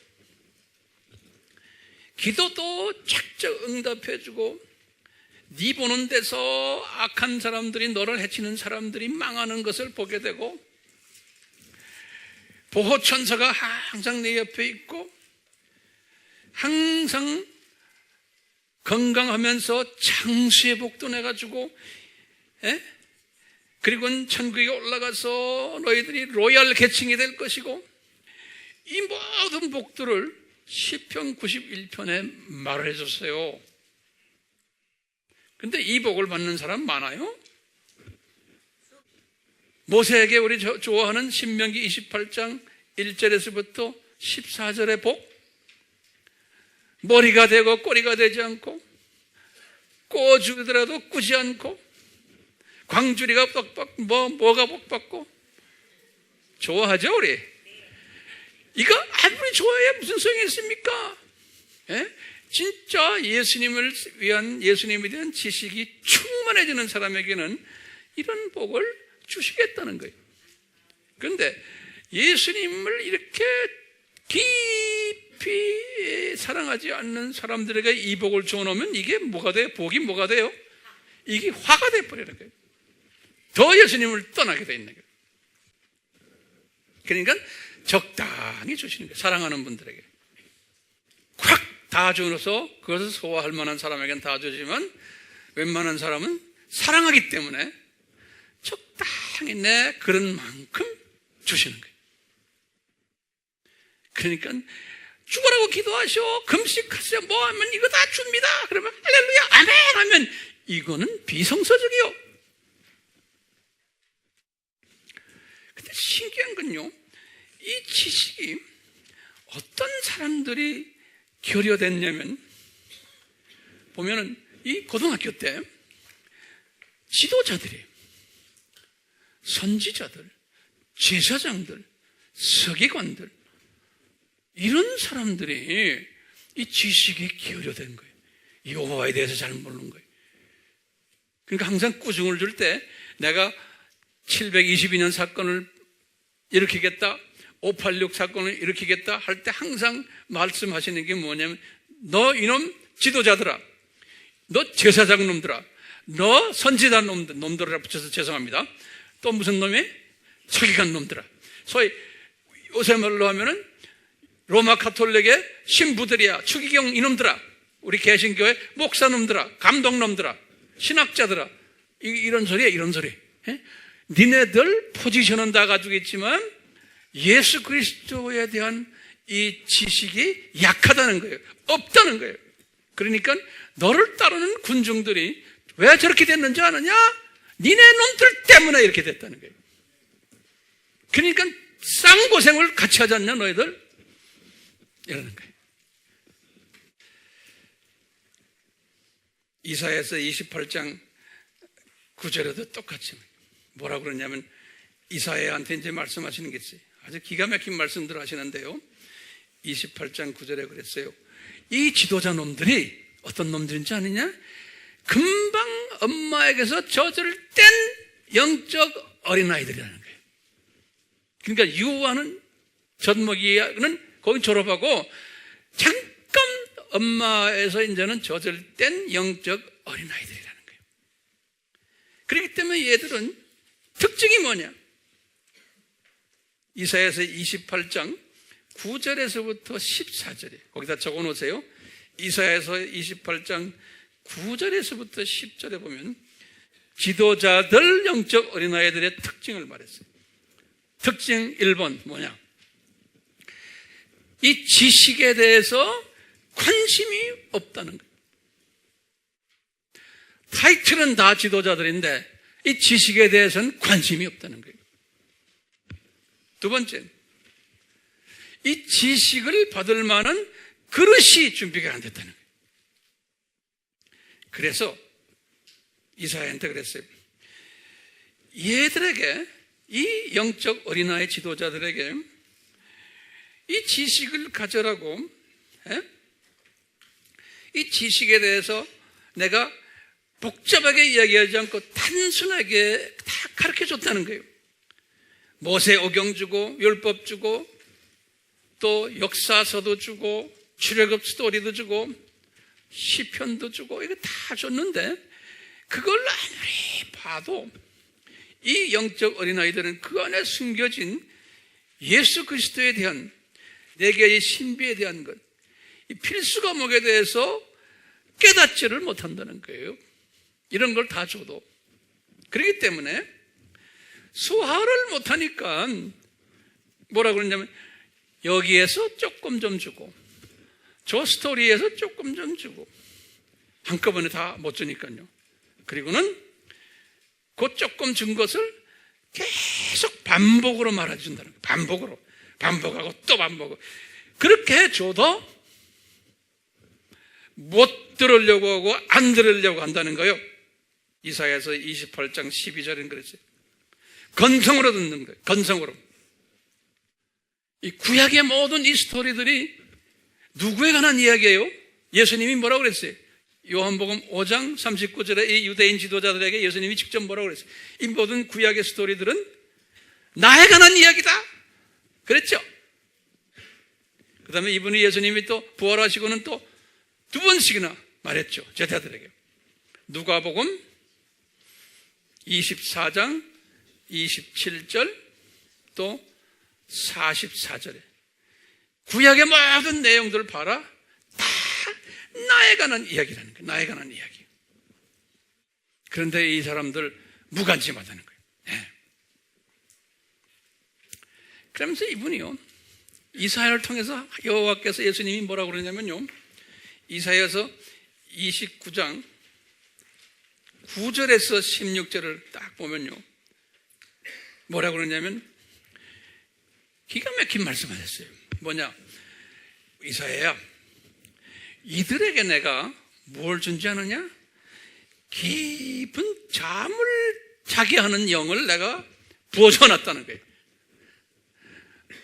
기도도 착착 응답해주고, 네 보는 데서 악한 사람들이, 너를 해치는 사람들이 망하는 것을 보게 되고, 보호천사가 항상 내 옆에 있고, 항상 건강하면서 장수의 복도 내가지고, 그리고는 천국에 올라가서 너희들이 로얄 계층이 될 것이고, 이 모든 복들을 시편 91편에 말을 해줬어요. 근데 이 복을 받는 사람 많아요? 모세에게 우리 좋아하는 신명기 28장 1절에서부터 14절의 복, 머리가 되고 꼬리가 되지 않고, 꼬주더라도 꾸지 않고, 광주리가 복받고 뭐가 복받고 좋아하죠 우리? 이거 아무리 좋아해야 무슨 소용이 있습니까? 예? 진짜 예수님을 위한, 예수님에 대한 지식이 충만해지는 사람에게는 이런 복을 주시겠다는 거예요. 그런데 예수님을 이렇게 깊이 사랑하지 않는 사람들에게 이 복을 줘놓으면 이게 뭐가 돼요? 복이 뭐가 돼요? 이게 화가 돼버리는 거예요. 더 예수님을 떠나게 돼 있는 거예요. 그러니까 적당히 주시는 거예요. 사랑하는 분들에게 확 다 주어서 그것을 소화할 만한 사람에게는 다 주지만 웬만한 사람은 사랑하기 때문에 적당히 내 그런 만큼 주시는 거예요. 그러니까 죽으라고 기도하셔, 금식하세요, 뭐 하면 이거 다 줍니다. 그러면 할렐루야 아멘 하면 이거는 비성서적이요. 근데 신기한 건요, 이 지식이 어떤 사람들이 결여됐냐면, 보면은 이 고등학교 때 지도자들이, 선지자들, 제사장들, 서기관들, 이런 사람들이 이 지식이 기울여된 거예요. 여호와에 대해서 잘 모르는 거예요. 그러니까 항상 꾸중을 줄 때 내가 722년 사건을 일으키겠다, 586 사건을 일으키겠다 할 때 항상 말씀하시는 게 뭐냐면, 너 이놈 지도자들아, 너 제사장 놈들아, 너 선지자 놈들아 붙여서 죄송합니다. 또 무슨 놈이? 서기관 놈들아. 소위 요새 말로 하면은 로마 카톨릭의 신부들이야, 추기경 이놈들아, 우리 개신교회 목사놈들아, 감독놈들아, 신학자들아, 이런 소리야, 이런 소리. 예? 니네들 포지션은 다 가지고 있지만 예수 그리스도에 대한 이 지식이 약하다는 거예요. 없다는 거예요. 그러니까 너를 따르는 군중들이 왜 저렇게 됐는지 아느냐? 니네 놈들 때문에 이렇게 됐다는 거예요. 그러니까 쌍고생을 같이 하지 않냐 너희들? 이러는 거예요. 이사야서 28장 9절에도 똑같이 뭐라고 그러냐면, 이사야한테 이제 말씀하시는 게 있어요. 아주 기가 막힌 말씀들 하시는데요, 28장 9절에 그랬어요. 이 지도자 놈들이 어떤 놈들인지 아느냐? 금방 엄마에게서 젖을 뗀 영적 어린아이들이라는 거예요. 그러니까 유아는, 젖먹이는 거기 졸업하고 잠깐 엄마에서 이제는 젖을 뗀 영적 어린아이들이라는 거예요. 그렇기 때문에 얘들은 특징이 뭐냐? 이사야서 28장 9절에서부터 14절에 거기다 적어 놓으세요. 이사야서 28장 9절에서부터 10절에 보면 지도자들 영적 어린아이들의 특징을 말했어요. 특징 1번 뭐냐? 이 지식에 대해서 관심이 없다는 거예요. 타이틀은 다 지도자들인데 이 지식에 대해서는 관심이 없다는 거예요. 두 번째, 이 지식을 받을 만한 그릇이 준비가 안 됐다는 거예요. 그래서 이사야한테 그랬어요. 얘들에게, 이 영적 어린아이 지도자들에게 이 지식을 가져라고, 이 지식에 대해서 내가 복잡하게 이야기하지 않고 단순하게 다 가르쳐 줬다는 거예요. 모세오경 주고, 율법 주고, 또 역사서도 주고, 출애굽 스토리도 주고, 시편도 주고, 이거 다 줬는데 그걸 아무리 봐도 이 영적 어린아이들은 그 안에 숨겨진 예수 그리스도에 대한, 내게의 신비에 대한 것, 이 필수 과목에 대해서 깨닫지를 못한다는 거예요. 이런 걸 다 줘도. 그렇기 때문에 소화를 못하니까 뭐라 그러냐면, 여기에서 조금 좀 주고 저 스토리에서 조금 좀 주고 한꺼번에 다 못 주니까요. 그리고는 그 조금 준 것을 계속 반복으로 말해준다는 거예요. 반복으로, 반복하고 또 반복하고. 그렇게 줘도 못 들으려고 하고 안 들으려고 한다는 거예요. 이사야서 28장 12절은 그랬어요. 건성으로 듣는 거예요. 건성으로. 이 구약의 모든 이 스토리들이 누구에 관한 이야기예요? 예수님이 뭐라고 그랬어요? 요한복음 5장 39절에 이 유대인 지도자들에게 예수님이 직접 뭐라고 그랬어요? 이 모든 구약의 스토리들은 나에 관한 이야기다. 그랬죠? 그 다음에 이분이 예수님이 또 부활하시고는 또 두 번씩이나 말했죠. 제자들에게. 누가복음 24장 27절 또 44절에 구약의 모든 내용들을 봐라. 다 나에 관한 이야기라는 거예요. 나에 관한 이야기. 그런데 이 사람들 무관심하다는 거예요. 네. 그러면서 이분이요, 이사야를 통해서 여호와께서 예수님이 뭐라고 그러냐면요, 이사야서 29장 9절에서 16절을 딱 보면요, 뭐라고 그러냐면 기가 막힌 말씀하셨어요. 뭐냐? 이사야야, 이들에게 내가 뭘 준지 아느냐? 깊은 잠을 자게 하는 영을 내가 부어줘 놨다는 거예요.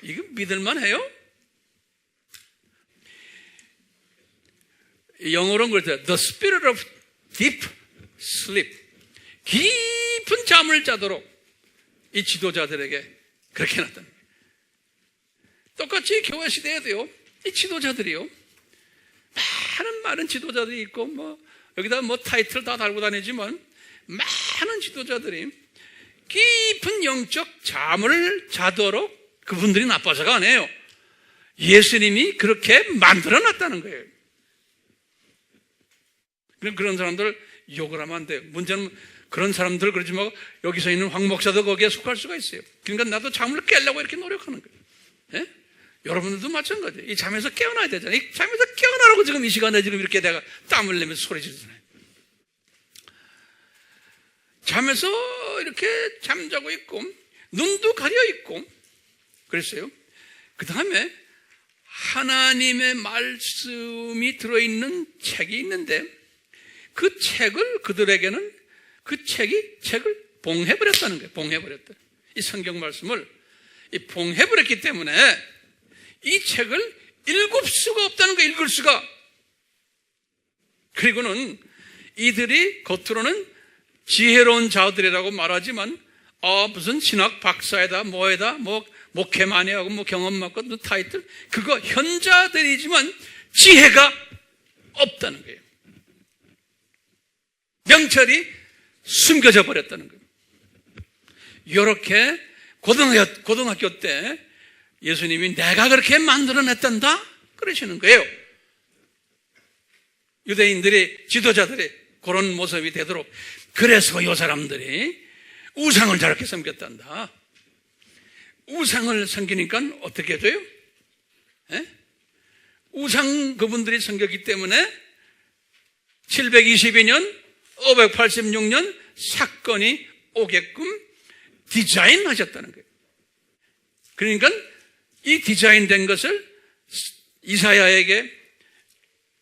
이거 믿을만해요? 영어로는 그렇죠. The spirit of deep sleep. 깊은 잠을 자도록 이 지도자들에게 그렇게 해놨다는 거예요. 똑같이 교회 시대에도요, 이 지도자들이요, 많은 지도자들이 있고, 여기다 타이틀 다 달고 다니지만, 많은 지도자들이 깊은 영적 잠을 자도록 그분들이 나빠서가 아니에요. 예수님이 그렇게 만들어 놨다는 거예요. 그런 사람들 욕을 하면 안 돼요. 문제는 그런 사람들 그러지 말고 여기서 있는 황 목사도 거기에 속할 수가 있어요. 그러니까 나도 잠을 깨려고 이렇게 노력하는 거예요. 예? 여러분들도 마찬가지예요. 이 잠에서 깨어나야 되잖아요. 이 잠에서 깨어나라고 지금 이 시간에 지금 이렇게 내가 땀을 내면서 소리 지르잖아요. 잠에서 이렇게 잠자고 있고 눈도 가려 있고 그랬어요. 그 다음에 하나님의 말씀이 들어있는 책이 있는데 그 책을 그들에게는 책을 봉해버렸다는 거예요. 봉해버렸다. 이 성경 말씀을 봉해버렸기 때문에 이 책을 읽을 수가 없다는 거예요. 읽을 수가. 그리고는 이들이 겉으로는 지혜로운 자들이라고 말하지만 무슨 신학 박사에다 뭐에다 목회 많이 하고 경험 많고 타이틀 그거 현자들이지만 지혜가 없다는 거예요. 명철이 숨겨져 버렸다는 거예요. 이렇게 고등학교 때 예수님이 내가 그렇게 만들어냈단다 그러시는 거예요. 유대인들이 지도자들이 그런 모습이 되도록. 그래서 이 사람들이 우상을 저렇게 섬겼단다. 우상을 섬기니까 어떻게 돼요? 에? 우상 그분들이 섬겼기 때문에 722년 586년 사건이 오게끔 디자인하셨다는 거예요. 그러니까 이 디자인된 것을 이사야에게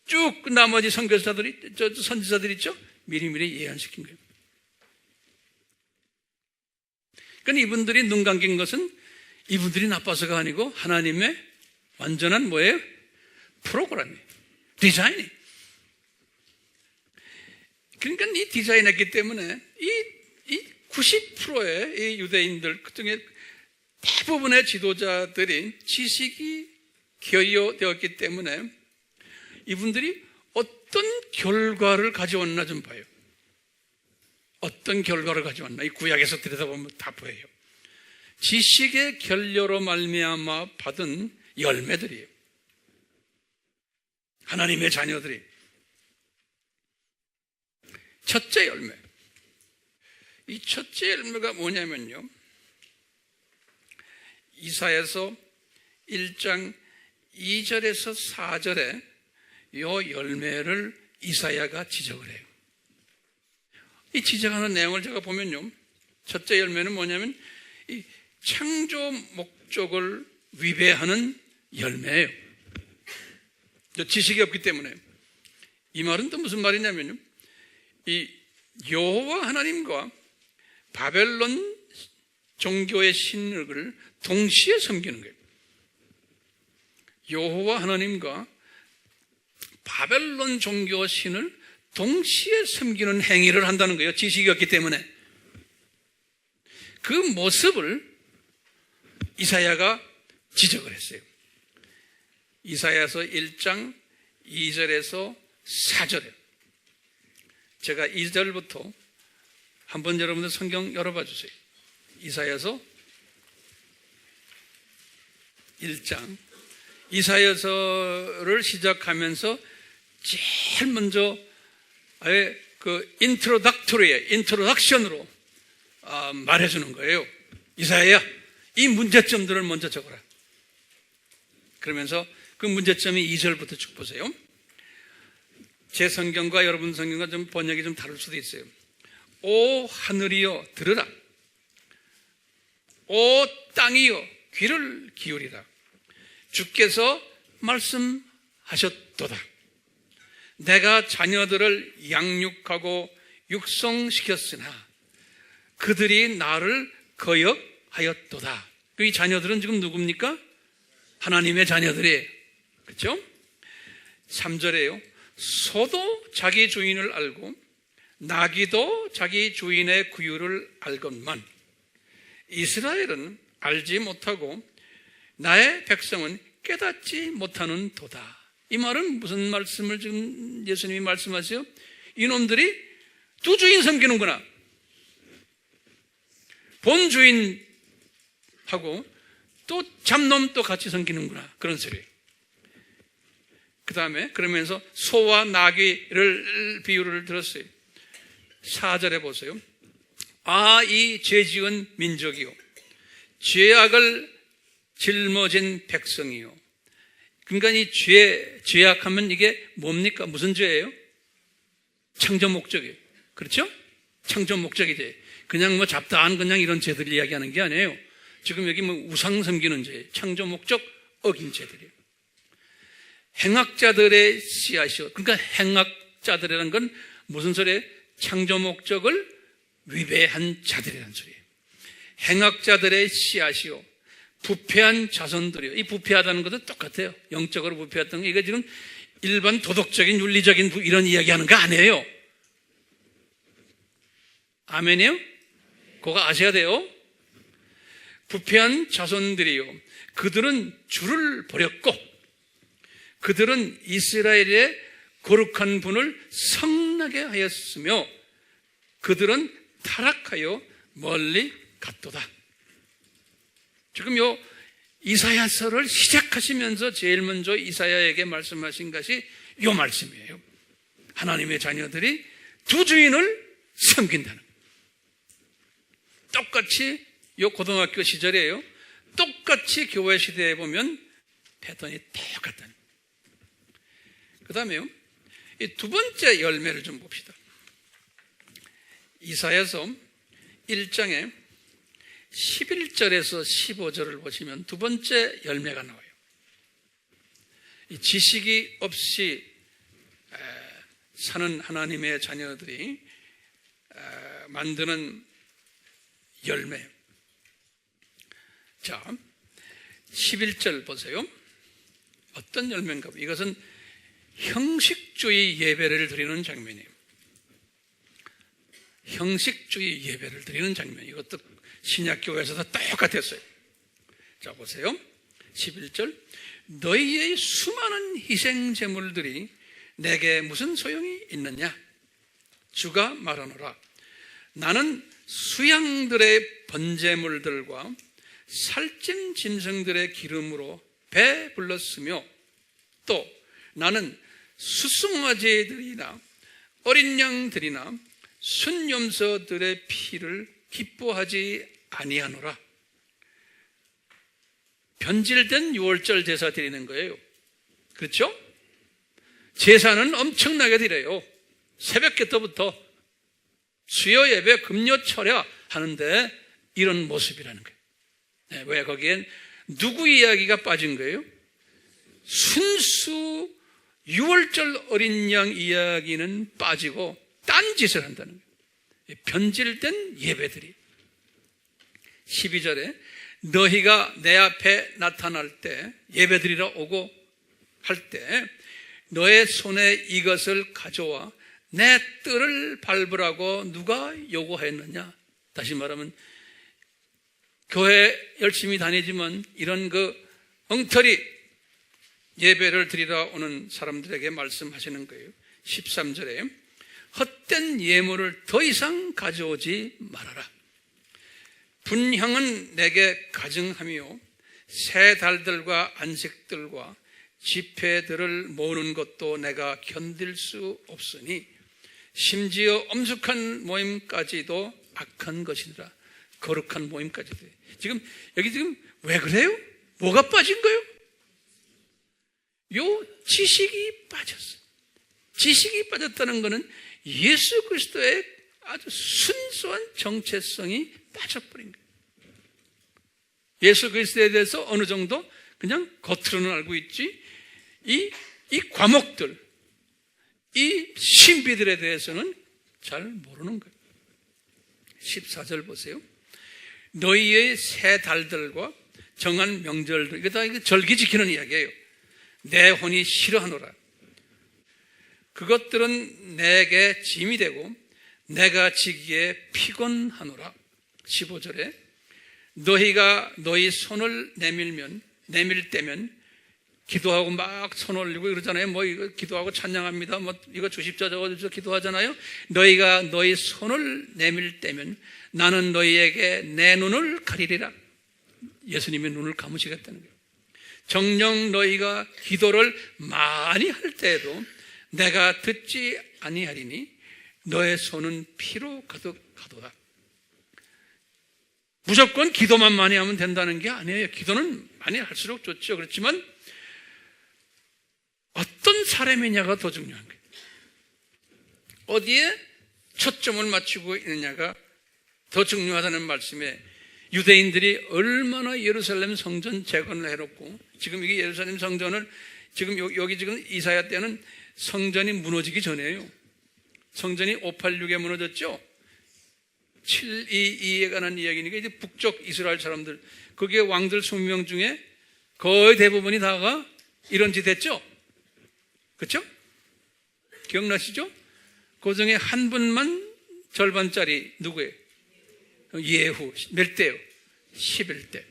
쭉 나머지 선지자들이 있죠? 미리미리 예언시킨 거예요. 그러니까 이분들이 눈 감긴 것은 이분들이 나빠서가 아니고 하나님의 완전한 뭐예요? 프로그램이에요. 디자인이. 그러니까 이 디자인했기 때문에 이 90%의 이 유대인들 그중에 대부분의 지도자들이 지식이 기여되었기 때문에 이분들이 어떤 결과를 가져왔나 좀 봐요. 어떤 결과를 가져왔나 이 구약에서 들여다보면 다 보여요. 지식의 결여로 말미암아 받은 열매들이에요. 하나님의 자녀들이. 첫째 열매. 이 첫째 열매가 뭐냐면요, 이사야서 1장 2절에서 4절에 이 열매를 이사야가 지적을 해요. 이 지적하는 내용을 제가 보면요, 첫째 열매는 뭐냐면 이 창조 목적을 위배하는 열매예요. 지식이 없기 때문에. 이 말은 또 무슨 말이냐면요, 이 여호와 하나님과 바벨론 종교의 신을 동시에 섬기는 거예요. 여호와 하나님과 바벨론 종교 신을 동시에 섬기는 행위를 한다는 거예요. 지식이 없기 때문에. 그 모습을 이사야가 지적을 했어요. 이사야서 1장 2절에서 4절에 제가 2절부터 한번 여러분들 성경 열어봐 주세요. 이사야서 1장 이사야서를 시작하면서 제일 먼저 아예 그 인트로덕션으로 말해주는 거예요. 이사야야, 이 문제점들을 먼저 적어라. 그러면서 그 문제점이 2절부터 쭉 보세요. 제 성경과 여러분 성경과 좀 번역이 좀 다를 수도 있어요. 오 하늘이여 들으라. 오 땅이여 귀를 기울이라. 주께서 말씀하셨도다. 내가 자녀들을 양육하고 육성시켰으나 그들이 나를 거역하였도다. 이 자녀들은 지금 누굽니까? 하나님의 자녀들이에요. 그렇죠? 3절에요. 소도 자기 주인을 알고 나귀도 자기 주인의 구유를 알건만 이스라엘은 알지 못하고 나의 백성은 깨닫지 못하는 도다. 이 말은 무슨 말씀을 지금 예수님이 말씀하세요? 이놈들이 두 주인 섬기는구나. 본 주인하고 또 잡놈 또 같이 섬기는구나. 그런 소리예요. 그 다음에 그러면서 소와 나귀를 비유를 들었어요. 4절에 보세요. 아, 이 죄지은 민족이요 죄악을 짊어진 백성이요. 그러니까 이 죄악하면 이게 뭡니까? 무슨 죄예요? 창조 목적이에요. 그렇죠? 창조 목적이지. 그냥 뭐 잡다한 그냥 이런 죄들 이야기하는 게 아니에요. 지금 여기 뭐 우상 섬기는 죄, 창조 목적 어긴 죄들이에요. 행악자들의 씨앗이요. 그러니까 행악자들이라는 건 무슨 소리예요? 창조 목적을 위배한 자들이라는 소리예요. 행악자들의 씨앗이요. 부패한 자손들이요. 이 부패하다는 것도 똑같아요. 영적으로 부패했던 거. 이거 지금 일반 도덕적인 윤리적인 이런 이야기하는 거 아니에요. 아멘이요? 그거 아셔야 돼요. 부패한 자손들이요. 그들은 주를 버렸고 그들은 이스라엘의 거룩한 분을 성나게 하였으며 그들은 타락하여 멀리 갔도다. 지금 요 이사야서를 시작하시면서 제일 먼저 이사야에게 말씀하신 것이 요 말씀이에요. 하나님의 자녀들이 두 주인을 섬긴다는 거예요. 똑같이 요 고등학교 시절이에요. 똑같이 교회 시대에 보면 패턴이 똑같다는 거예요. 그 다음에요, 이 두 번째 열매를 좀 봅시다. 이사야서 1장에 11절에서 15절을 보시면 두 번째 열매가 나와요. 이 지식이 없이 사는 하나님의 자녀들이 만드는 열매. 자, 11절 보세요. 어떤 열매인가? 이것은 형식주의 예배를 드리는 장면이에요. 형식주의 예배를 드리는 장면. 이것도 신약교회에서도 똑같았어요. 자, 보세요. 11절. 너희의 수많은 희생제물들이 내게 무슨 소용이 있느냐? 주가 말하노라. 나는 수양들의 번제물들과 살찐 짐승들의 기름으로 배 불렀으며 또 나는 수송아지들이나 어린 양들이나 순염소들의 피를 기뻐하지 아니하노라. 변질된 유월절 제사 드리는 거예요. 그렇죠? 제사는 엄청나게 드려요. 새벽 때부터 수요 예배, 금요 철야 하는데 이런 모습이라는 거예요. 네, 왜 거기엔 누구 이야기가 빠진 거예요? 순수 유월절 어린 양 이야기는 빠지고 딴짓을 한다는 거예요. 변질된 예배들이. 12절에 너희가 내 앞에 나타날 때, 예배드리러 오고 할 때 너의 손에 이것을 가져와 내 뜰을 밟으라고 누가 요구하였느냐? 다시 말하면 교회 열심히 다니지만 이런 그 엉터리 예배를 드리러 오는 사람들에게 말씀하시는 거예요. 13절에 헛된 예물을 더 이상 가져오지 말아라. 분향은 내게 가증하며 새 달들과 안식들과 집회들을 모으는 것도 내가 견딜 수 없으니 심지어 엄숙한 모임까지도 악한 것이니라. 거룩한 모임까지도. 여기 지금 왜 그래요? 뭐가 빠진 거예요? 요 지식이 빠졌어요. 지식이 빠졌다는 것은 예수 그리스도의 아주 순수한 정체성이 빠져버린 거예요. 예수 그리스도에 대해서 어느 정도 그냥 겉으로는 알고 있지, 이 과목들, 이 신비들에 대해서는 잘 모르는 거예요. 14절 보세요. 너희의 새 달들과 정한 명절들, 이거 다 절기 지키는 이야기예요. 내 혼이 싫어하노라. 그것들은 내게 짐이 되고 내가 지기에 피곤하노라. 15절에 너희가 너희 손을 내밀 때면 기도하고 막 손 올리고 그러잖아요. 뭐 이거 기도하고 찬양합니다. 뭐 이거 주십자 저거 기도하잖아요. 너희가 너희 손을 내밀 때면 나는 너희에게 내 눈을 가리리라. 예수님의 눈을 감으시겠다는 거예요. 정녕 너희가 기도를 많이 할 때에도 내가 듣지 아니하리니 너의 손은 피로 가득하도다. 무조건 기도만 많이 하면 된다는 게 아니에요. 기도는 많이 할수록 좋죠. 그렇지만 어떤 사람이냐가 더 중요한 거예요. 어디에 초점을 맞추고 있느냐가 더 중요하다는 말씀에 유대인들이 얼마나 예루살렘 성전 재건을 해놓고, 지금 이게 예루살렘 성전을 지금 여기 지금 이사야 때는 성전이 무너지기 전에요. 성전이 586에 무너졌죠. 722에 관한 이야기니까 이제 북쪽 이스라엘 사람들, 거기에 왕들 20명 중에 거의 대부분이 다가 이런 짓 했죠. 그렇죠? 기억나시죠? 그 중에 한 분만 절반짜리 누구예요? 예후. 몇 대요? 11대.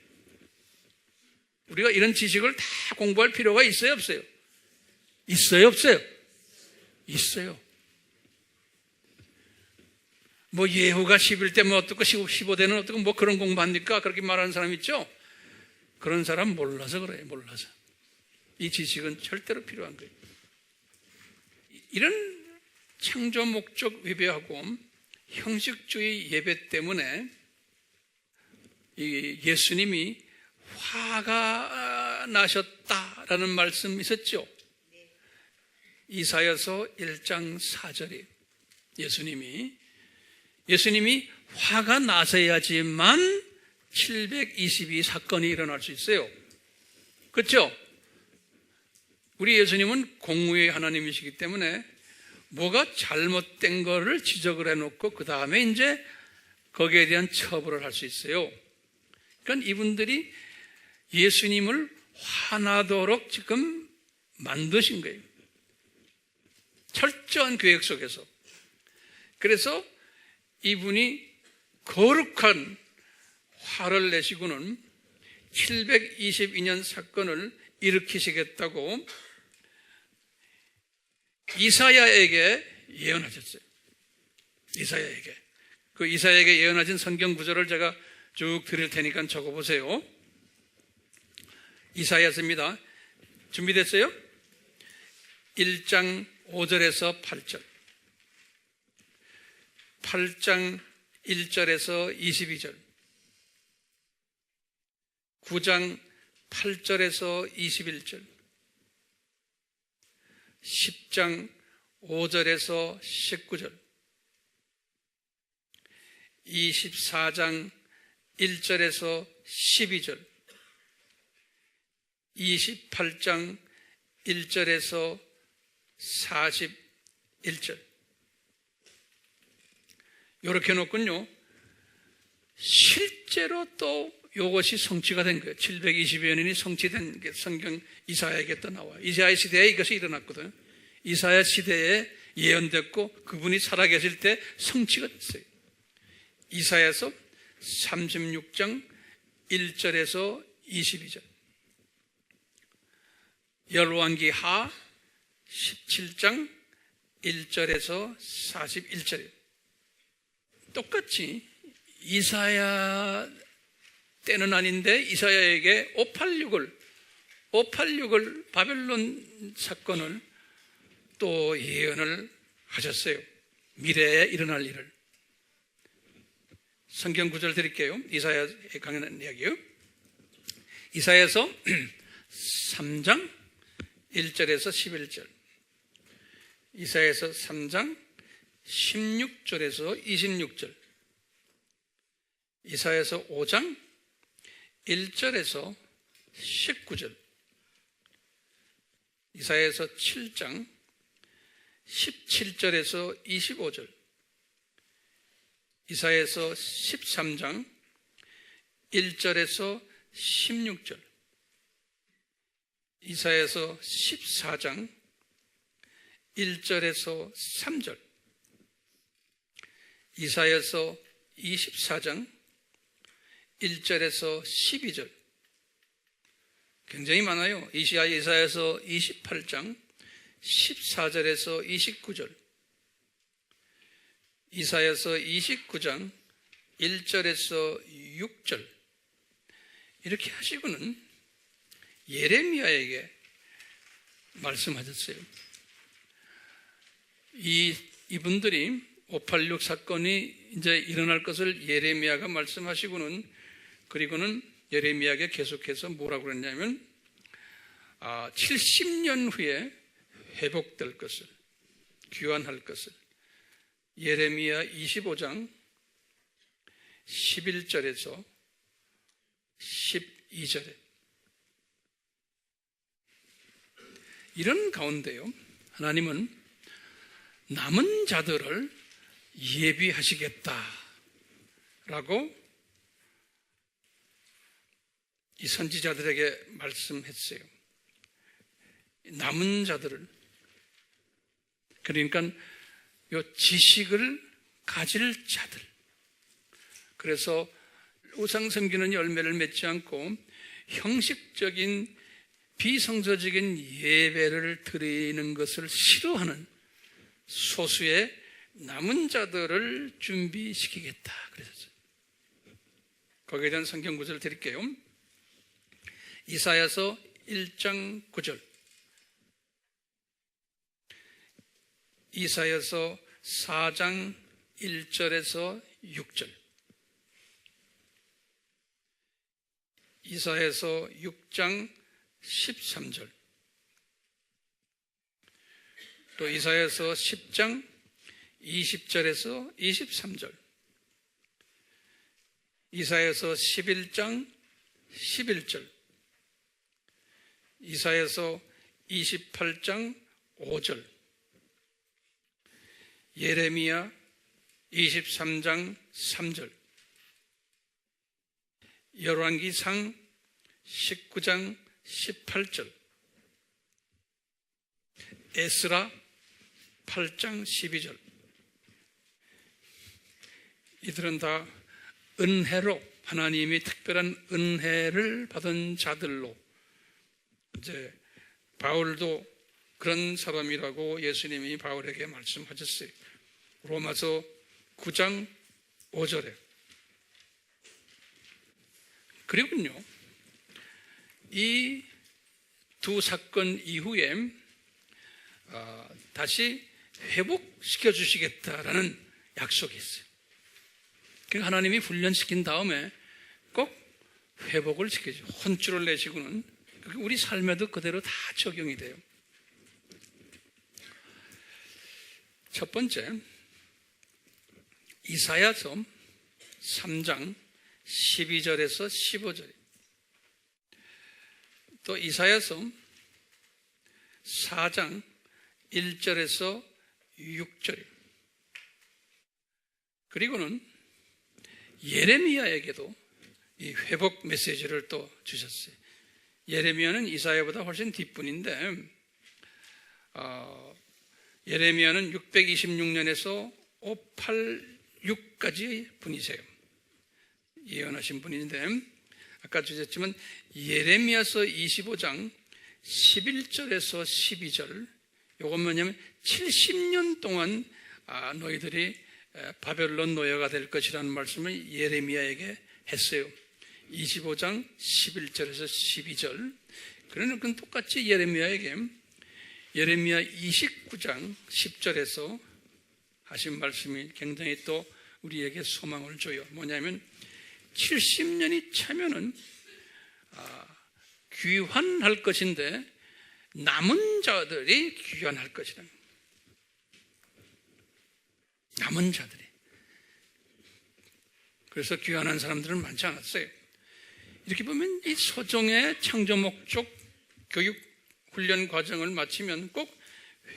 우리가 이런 지식을 다 공부할 필요가 있어요, 없어요? 있어요, 없어요? 있어요. 뭐 예후가 11대 뭐 어떻고 15대는 어떻고 뭐 그런 공부합니까? 그렇게 말하는 사람 있죠? 그런 사람 몰라서 그래요. 몰라서. 이 지식은 절대로 필요한 거예요. 이런 창조 목적 위배하고 형식주의 예배 때문에 예수님이 화가 나셨다라는 말씀 있었죠? 이사야서 1장 4절에 예수님이 화가 나서야지만 722 사건이 일어날 수 있어요. 그렇죠? 우리 예수님은 공의의 하나님이시기 때문에 뭐가 잘못된 거를 지적을 해놓고 그 다음에 이제 거기에 대한 처벌을 할 수 있어요. 그러니까 이분들이 예수님을 화나도록 지금 만드신 거예요. 철저한 계획 속에서. 그래서 이분이 거룩한 화를 내시고는 722년 사건을 일으키시겠다고 이사야에게 예언하셨어요. 이사야에게. 그 이사야에게 예언하신 성경 구절을 제가 쭉 드릴 테니까 적어보세요. 이사야서입니다. 준비됐어요? 1장 5절에서 8절. 8장 1절에서 22절. 9장 8절에서 21절. 10장 5절에서 19절. 24장 1절에서 12절. 28장 1절에서 41절. 이렇게 놓군요. 실제로 또 이것이 성취가 된 거예요. 720여 년이 성취된 게 성경 이사야에게 또 나와요. 이사야 시대에 이것이 일어났거든요. 이사야 시대에 예언됐고 그분이 살아계실 때 성취가 됐어요. 이사야서 36장 1절에서 22절, 열왕기하 17장 1절에서 41절이에요. 똑같이 이사야 때는 아닌데 이사야에게 586을 바벨론 사건을 또 예언을 하셨어요. 미래에 일어날 일을. 성경 구절 드릴게요. 이사야에 관한 이야기요. 이사야서 3장 1절에서 11절, 이사야서 3장 16절에서 26절, 이사야서 5장 1절에서 19절, 이사야서 7장 17절에서 25절, 이사야서 13장 1절에서 16절, 이사야서 14장 1절에서 3절, 이사야서 24장 1절에서 12절. 굉장히 많아요. 이사야서 28장 14절에서 29절, 이사야서 29장 1절에서 6절. 이렇게 하시고는 예레미야에게 말씀하셨어요. 이분들이 586 사건이 이제 일어날 것을 예레미야가 말씀하시고는, 그리고는 예레미야에게 계속해서 뭐라고 그랬냐면 70년 후에 회복될 것을, 귀환할 것을, 예레미야 25장 11절에서 12절에 이런 가운데요, 하나님은 남은 자들을 예비하시겠다라고 이 선지자들에게 말씀했어요. 남은 자들을, 그러니까 요 지식을 가질 자들. 그래서 우상 섬기는 열매를 맺지 않고 형식적인 비성서적인 예배를 드리는 것을 싫어하는 소수의 남은 자들을 준비시키겠다 그랬어요. 거기에 대한 성경 구절을 드릴게요. 이사야서 1장 9절, 이사야서 4장 1절에서 6절, 이사야서 6장 13절, 또 이사야서 10장 20절에서 23절, 이사야서 11장 11절, 이사야서 28장 5절, 예레미야 23장 3절, 열왕기상 19장 18절, 에스라 8장 12절. 이들은 다 은혜로, 하나님이 특별한 은혜를 받은 자들로, 이제 바울도 그런 사람이라고 예수님이 바울에게 말씀하셨어요. 로마서 9장 5절에. 그리고요, 이 두 사건 이후에 다시 회복시켜 주시겠다라는 약속이 있어요. 그러니까 하나님이 훈련시킨 다음에 꼭 회복을 시켜주죠. 혼쭐을 내시고는 우리 삶에도 그대로 다 적용이 돼요. 첫 번째, 이사야서 3장 12절에서 15절, 또 이사야서 4장 1절에서 6절, 그리고는 예레미야에게도 이 회복 메시지를 또 주셨어요. 예레미야는 이사야보다 훨씬 뒷분인데 예레미야는 626년에서 586까지 분이세요. 예언하신 분인데 아까 주셨지만 예레미야서 25장 11절에서 12절 이건 뭐냐면 70년 동안 너희들이 바벨론 노예가 될 것이라는 말씀을 예레미야에게 했어요. 25장 11절에서 12절. 그러나 그건 똑같이 예레미야 29장 10절에서 하신 말씀이 굉장히 또 우리에게 소망을 줘요. 뭐냐면 70년이 차면은 귀환할 것인데 남은 자들이 귀환할 것이다. 남은 자들이. 그래서 귀환한 사람들은 많지 않았어요. 이렇게 보면 이 소정의 창조 목적 교육 훈련 과정을 마치면 꼭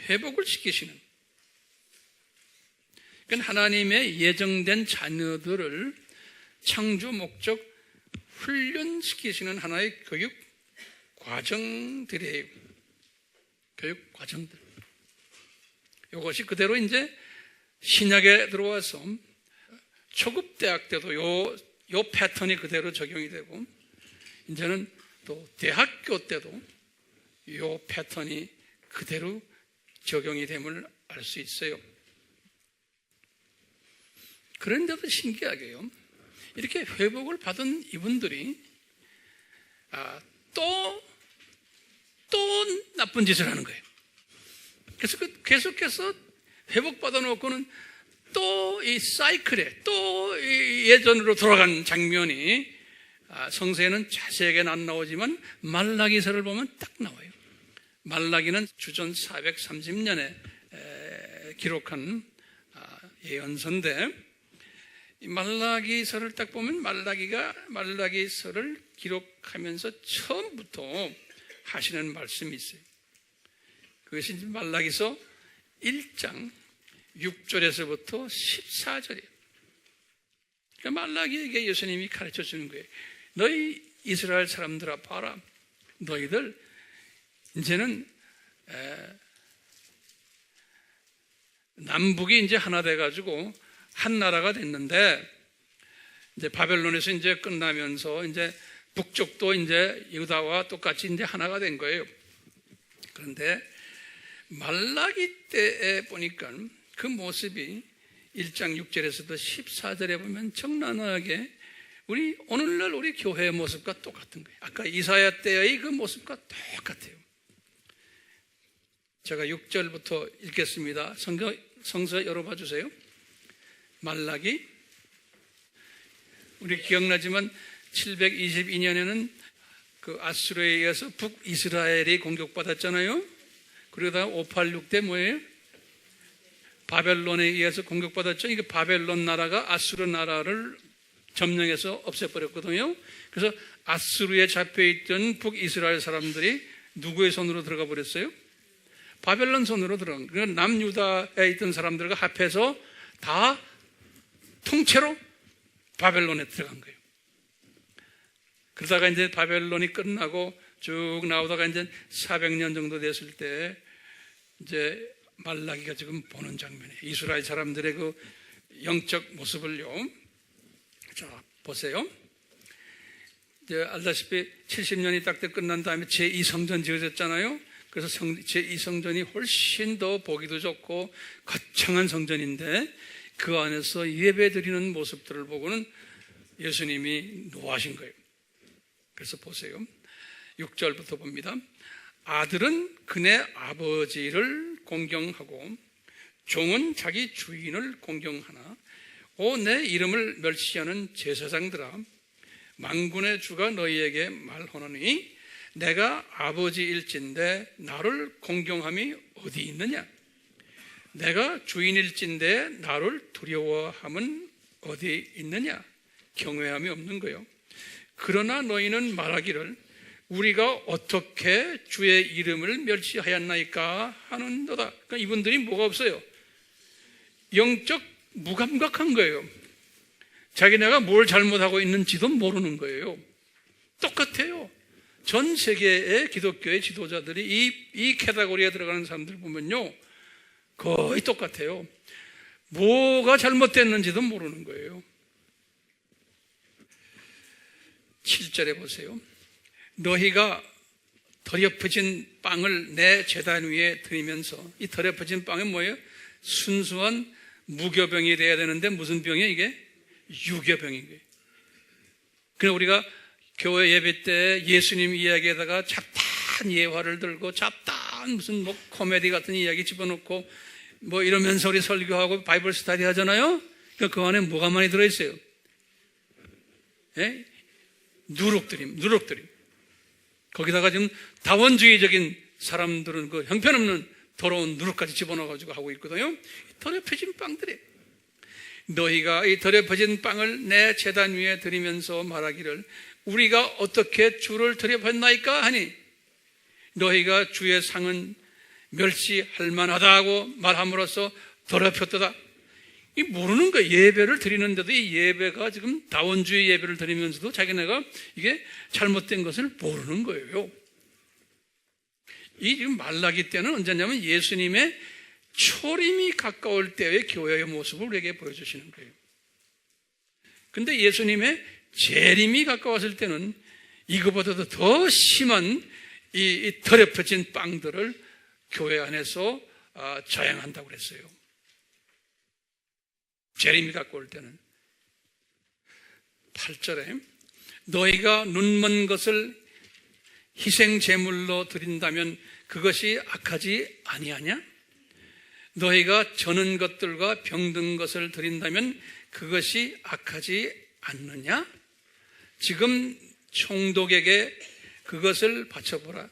회복을 시키시는, 그러니까 하나님의 예정된 자녀들을 창조 목적 훈련시키시는 하나의 교육 과정들이에요. 교육 과정들. 이것이 그대로 이제 신약에 들어와서 초급 대학 때도 요 패턴이 그대로 적용이 되고, 이제는 또 대학교 때도 요 패턴이 그대로 적용이 됨을 알 수 있어요. 그런데도 신기하게요, 이렇게 회복을 받은 이분들이 또 나쁜 짓을 하는 거예요. 그래서 계속해서 회복받아 놓고는 또 이 사이클에 또 예전으로 돌아간 장면이 성서에는 자세하게는 안 나오지만 말라기서를 보면 딱 나와요. 말라기는 주전 430년에 기록한 예언서인데, 이 말라기서를 딱 보면 말라기서를 기록하면서 처음부터 하시는 말씀이 있어요. 그것이 말라기서 1장 6절에서부터 14절이에요. 그러니까 말라기에게 예수님이 가르쳐 주는 거예요. 너희 이스라엘 사람들아 봐라. 너희들 이제는 남북이 이제 하나 돼가지고 한 나라가 됐는데, 이제 바벨론에서 이제 끝나면서 이제 북쪽도 이제 유다와 똑같이 이제 하나가 된 거예요. 그런데 말라기 때에 보니까 그 모습이 1장 6절에서도 14절에 보면 적나라하게 오늘날 우리 교회의 모습과 똑같은 거예요. 아까 이사야 때의 그 모습과 똑같아요. 제가 6절부터 읽겠습니다. 성서 열어봐 주세요. 말라기. 우리 기억나지만 722년에는 그 아수르에 의해서 북이스라엘이 공격받았잖아요. 그러다가 586 때 뭐예요? 바벨론에 의해서 공격받았죠. 이게 바벨론 나라가 아수르 나라를 점령해서 없애버렸거든요. 그래서 아수르에 잡혀있던 북이스라엘 사람들이 누구의 손으로 들어가 버렸어요? 바벨론 손으로 들어간 거예요. 남유다에 있던 사람들과 합해서 다 통째로 바벨론에 들어간 거예요. 그러다가 이제 바벨론이 끝나고 쭉 나오다가 이제 400년 정도 됐을 때 이제 말라기가 지금 보는 장면이에요. 이스라엘 사람들의 그 영적 모습을요. 자, 보세요. 이제 알다시피 70년이 딱 끝난 다음에 제2성전 지어졌잖아요. 그래서 제2성전이 훨씬 더 보기도 좋고 거창한 성전인데, 그 안에서 예배 드리는 모습들을 보고는 예수님이 노하신 거예요. 그래서 보세요. 6절부터 봅니다. 아들은 그네 아버지를 공경하고 종은 자기 주인을 공경하나, 오 내 이름을 멸시하는 제사장들아, 만군의 주가 너희에게 말하노니 내가 아버지일진데 나를 공경함이 어디 있느냐? 내가 주인일진데 나를 두려워함은 어디 있느냐? 경외함이 없는 거요. 그러나 너희는 말하기를 우리가 어떻게 주의 이름을 멸시하였나이까 하는도다. 그러니까 이분들이 뭐가 없어요? 영적 무감각한 거예요. 자기네가 뭘 잘못하고 있는지도 모르는 거예요. 똑같아요. 전 세계의 기독교의 지도자들이 이 카테고리에 들어가는 사람들 보면요, 거의 똑같아요. 뭐가 잘못됐는지도 모르는 거예요. 7절에 보세요. 너희가 더럽혀진 빵을 내 제단 위에 드리면서, 이 더럽혀진 빵은 뭐예요? 순수한 무교병이 돼야 되는데 무슨 병이에요? 이게 유교병인 거예요. 그냥 우리가 교회 예배 때 예수님 이야기에다가 잡다한 예화를 들고 잡다한 무슨 뭐 코미디 같은 이야기 집어넣고 뭐 이러면서 우리 설교하고 바이블 스터디 하잖아요. 그러니까 그 안에 뭐가 많이 들어있어요? 예? 누룩드림. 거기다가 지금 다원주의적인 사람들은 그 형편없는 더러운 누룩까지 집어넣어가지고 하고 있거든요. 더럽혀진 빵들이, 너희가 이 더럽혀진 빵을 내 제단 위에 드리면서 말하기를 우리가 어떻게 주를 더럽혔나이까 하니 너희가 주의 상은 멸시할 만하다고 말함으로써 더럽혔도다. 이 모르는 거예요. 예배를 드리는데도 이 예배가 지금 다원주의 예배를 드리면서도 자기네가 이게 잘못된 것을 모르는 거예요. 이 지금 말라기 때는 언제냐면 예수님의 초림이 가까울 때의 교회의 모습을 우리에게 보여주시는 거예요. 근데 예수님의 재림이 가까웠을 때는 이거보다도 더 심한 이 더럽혀진 빵들을 교회 안에서 저행한다고 그랬어요. 재림이 가까울 때는. 8절에 너희가 눈먼 것을 희생 제물로 드린다면 그것이 악하지 아니하냐? 너희가 저는 것들과 병든 것을 드린다면 그것이 악하지 않느냐? 지금 총독에게 그것을 바쳐보라.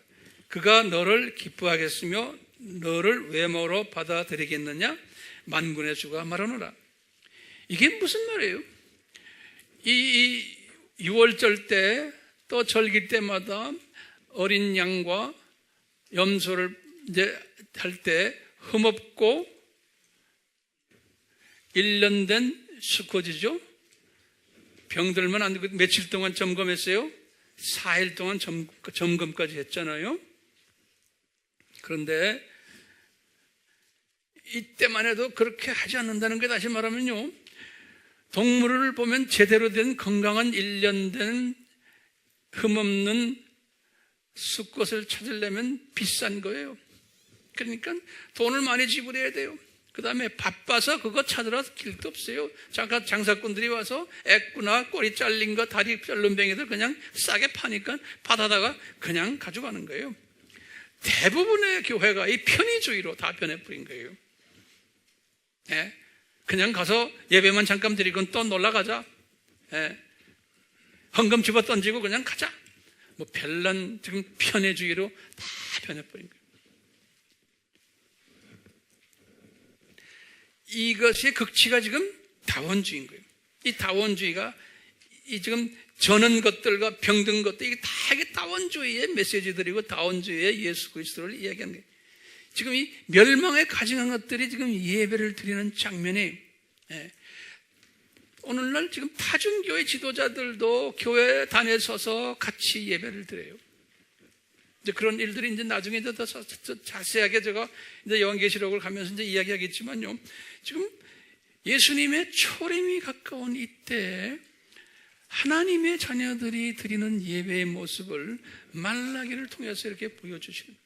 그가 너를 기뻐하겠으며 너를 외모로 받아들이겠느냐? 만군의 주가 말하노라. 이게 무슨 말이에요? 이 6월절 때 또 절기 때마다 어린 양과 염소를 이제 할 때 흠없고 1년 된 수컷이죠. 병들면 안 되고 며칠 동안 점검했어요? 4일 동안 점검까지 했잖아요. 그런데 이때만 해도 그렇게 하지 않는다는 게 다시 말하면요, 동물을 보면 제대로 된 건강한 1년 된 흠없는 수컷을 찾으려면 비싼 거예요. 그러니까 돈을 많이 지불해야 돼요. 그 다음에 바빠서 그거 찾으러 길도 없어요. 장사꾼들이 와서 애꾸나 꼬리 잘린 거, 다리 자른 뱅이들 그냥 싸게 파니까 받아다가 그냥 가져가는 거예요. 대부분의 교회가 이 편의주의로 다 변해버린 거예요. 예? 그냥 가서 예배만 잠깐 드리고 또 놀러 가자. 예? 헌금 집어 던지고 그냥 가자. 뭐 별난 지금 편의주의로 다 변해버린 거예요. 이것의 극치가 지금 다원주의인 거예요. 이 다원주의가 이 지금 저는 것들과 병든 것들, 이게 다 이게 다원주의의 메시지들이고 다원주의의 예수 그리스도를 이야기하는 거예요. 지금 이 멸망에 가증한 것들이 지금 예배를 드리는 장면이, 오늘날 지금 타중교회 지도자들도 교회 단에 서서 같이 예배를 드려요. 이제 그런 일들이 이제 나중에 더 자세하게 제가 이제 요한계시록을 가면서 이제 이야기하겠지만요. 지금 예수님의 초림이 가까운 이때 하나님의 자녀들이 드리는 예배의 모습을 말라기를 통해서 이렇게 보여주시는 거예요.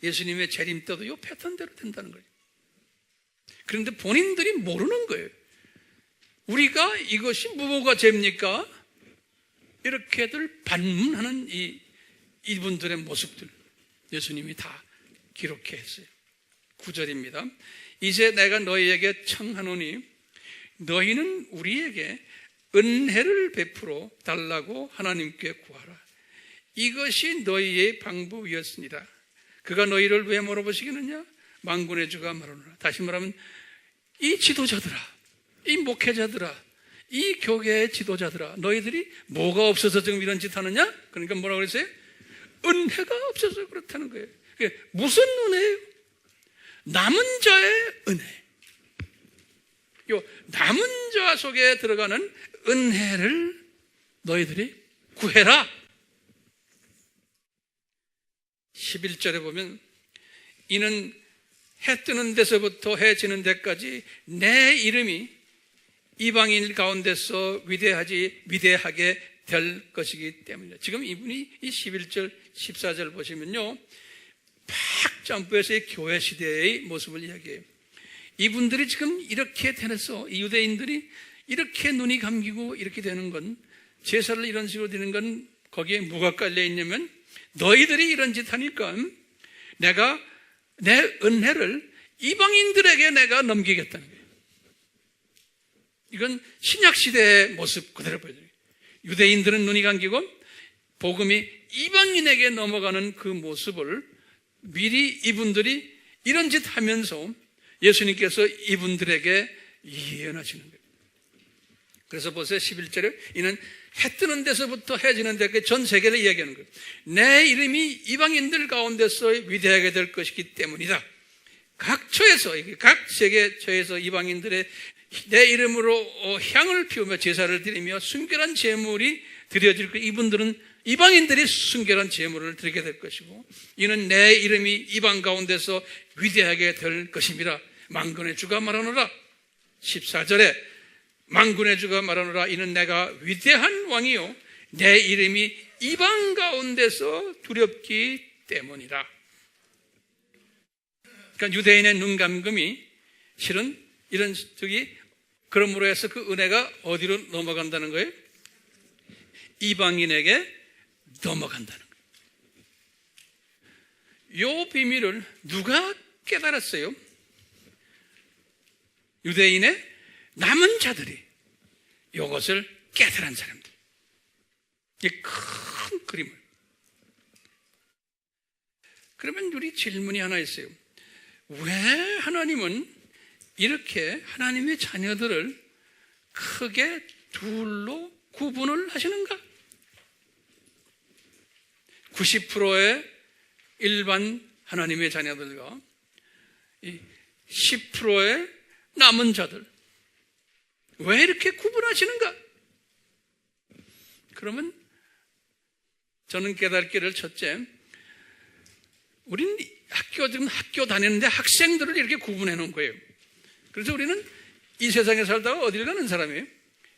예수님의 재림 때도 이 패턴대로 된다는 거예요. 그런데 본인들이 모르는 거예요. 우리가 이것이 뭐가 죄입니까? 이렇게들 반문하는 이분들의 모습들 예수님이 다 기록해 했어요. 9절입니다. 이제 내가 너희에게 청하노니 너희는 우리에게 은혜를 베풀어 달라고 하나님께 구하라. 이것이 너희의 방법이었습니다. 그가 너희를 왜 물어보시겠느냐? 만군의 주가 말하노라. 다시 말하면 이 지도자들아, 이 목회자들아, 이 교계의 지도자들아, 너희들이 뭐가 없어서 지금 이런 짓 하느냐? 그러니까 뭐라고 그랬어요? 은혜가 없어서 그렇다는 거예요. 무슨 은혜예요? 남은 자의 은혜. 요 남은 자 속에 들어가는 은혜를 너희들이 구해라. 11절에 보면 이는 해 뜨는 데서부터 해 지는 데까지 내 이름이 이방인 가운데서 위대하게 될 것이기 때문이다. 지금 이분이 이 11절, 14절 보시면요, 팍 점프해서 이 교회 시대의 모습을 이야기해요. 이분들이 지금 이렇게 되면서 이 유대인들이 이렇게 눈이 감기고 이렇게 되는 건, 제사를 이런 식으로 드리는 건 거기에 뭐가 깔려 있냐면 너희들이 이런 짓 하니까 내가 내 은혜를 이방인들에게 내가 넘기겠다는 거예요. 이건 신약시대의 모습 그대로 보여줘요. 유대인들은 눈이 감기고 복음이 이방인에게 넘어가는 그 모습을 미리 이분들이 이런 짓 하면서 예수님께서 이분들에게 예언하시는 거예요. 그래서 보세요. 11절에 이는 해 뜨는 데서부터 해 지는 데까지 전 세계를 이야기하는 거예요. 내 이름이 이방인들 가운데서 위대하게 될 것이기 때문이다. 각 처에서, 각 세계처에서 이방인들의 내 이름으로 향을 피우며 제사를 드리며 순결한 제물이 드려질 것. 이분들은 이방인들이 순결한 제물을 드리게 될 것이고, 이는 내 이름이 이방 가운데서 위대하게 될 것입니다. 만군의 주가 말하노라. 14절에 만군의 주가 말하노라. 이는 내가 위대한 왕이요 내 이름이 이방 가운데서 두렵기 때문이라. 그러니까 유대인의 눈 감금이 실은 이런 저기 그러므로 해서 그 은혜가 어디로 넘어간다는 거예요? 이방인에게 넘어간다는 거예요. 이 비밀을 누가 깨달았어요? 유대인의 남은 자들이 이것을 깨달은 사람들. 이 큰 그림을. 그러면 우리 질문이 하나 있어요. 왜 하나님은 이렇게 하나님의 자녀들을 크게 둘로 구분을 하시는가? 90%의 일반 하나님의 자녀들과 10%의 남은 자들. 왜 이렇게 구분하시는가? 그러면 저는 깨닫기를 첫째, 우리는 지금 학교 다니는데 학생들을 이렇게 구분해 놓은 거예요. 그래서 우리는 이 세상에 살다가 어딜 가는 사람이에요?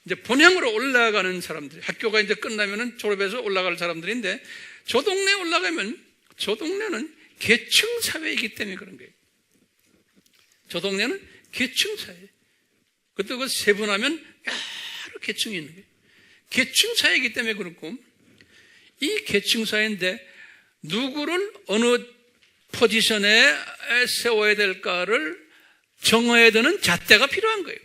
이제 본향으로 올라가는 사람들. 학교가 이제 끝나면은 졸업해서 올라갈 사람들인데, 저 동네에 올라가면 저 동네는 계층 사회이기 때문에 그런 거예요. 저 동네는 계층 사회. 그것도 그 세분하면 여러 계층이 있는 거예요. 계층 사회이기 때문에 그렇고, 이 계층 사회인데 누구를 어느 포지션에 세워야 될까를 정해야 되는 잣대가 필요한 거예요.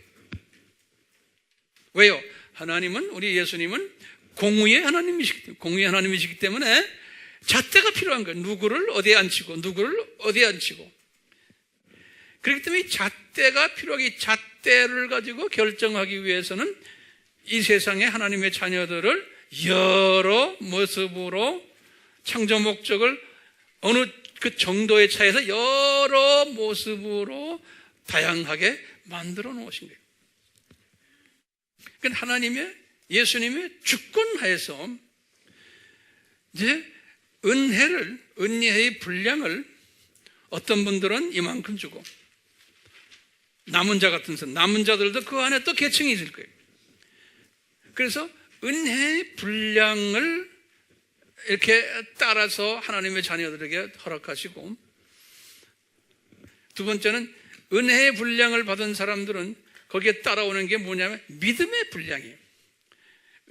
왜요? 하나님은, 우리 예수님은 공의의 하나님이시기 때문에 잣대가 필요한 거예요. 누구를 어디에 앉히고 누구를 어디에 앉히고. 그렇기 때문에 이 잣대가 필요하고, 이 잣대를 가지고 결정하기 위해서는 이 세상에 하나님의 자녀들을 여러 모습으로 창조 목적을 어느 그 정도의 차이에서 여러 모습으로 다양하게 만들어 놓으신 거예요. 그러니까 하나님의, 예수님의 주권하에서 이제 은혜의 분량을 어떤 분들은 이만큼 주고, 남은 자 같은 사람, 남은 자들도 그 안에 또 계층이 있을 거예요. 그래서 은혜의 분량을 이렇게 따라서 하나님의 자녀들에게 허락하시고, 두 번째는 은혜의 분량을 받은 사람들은 거기에 따라오는 게 뭐냐면 믿음의 분량이에요.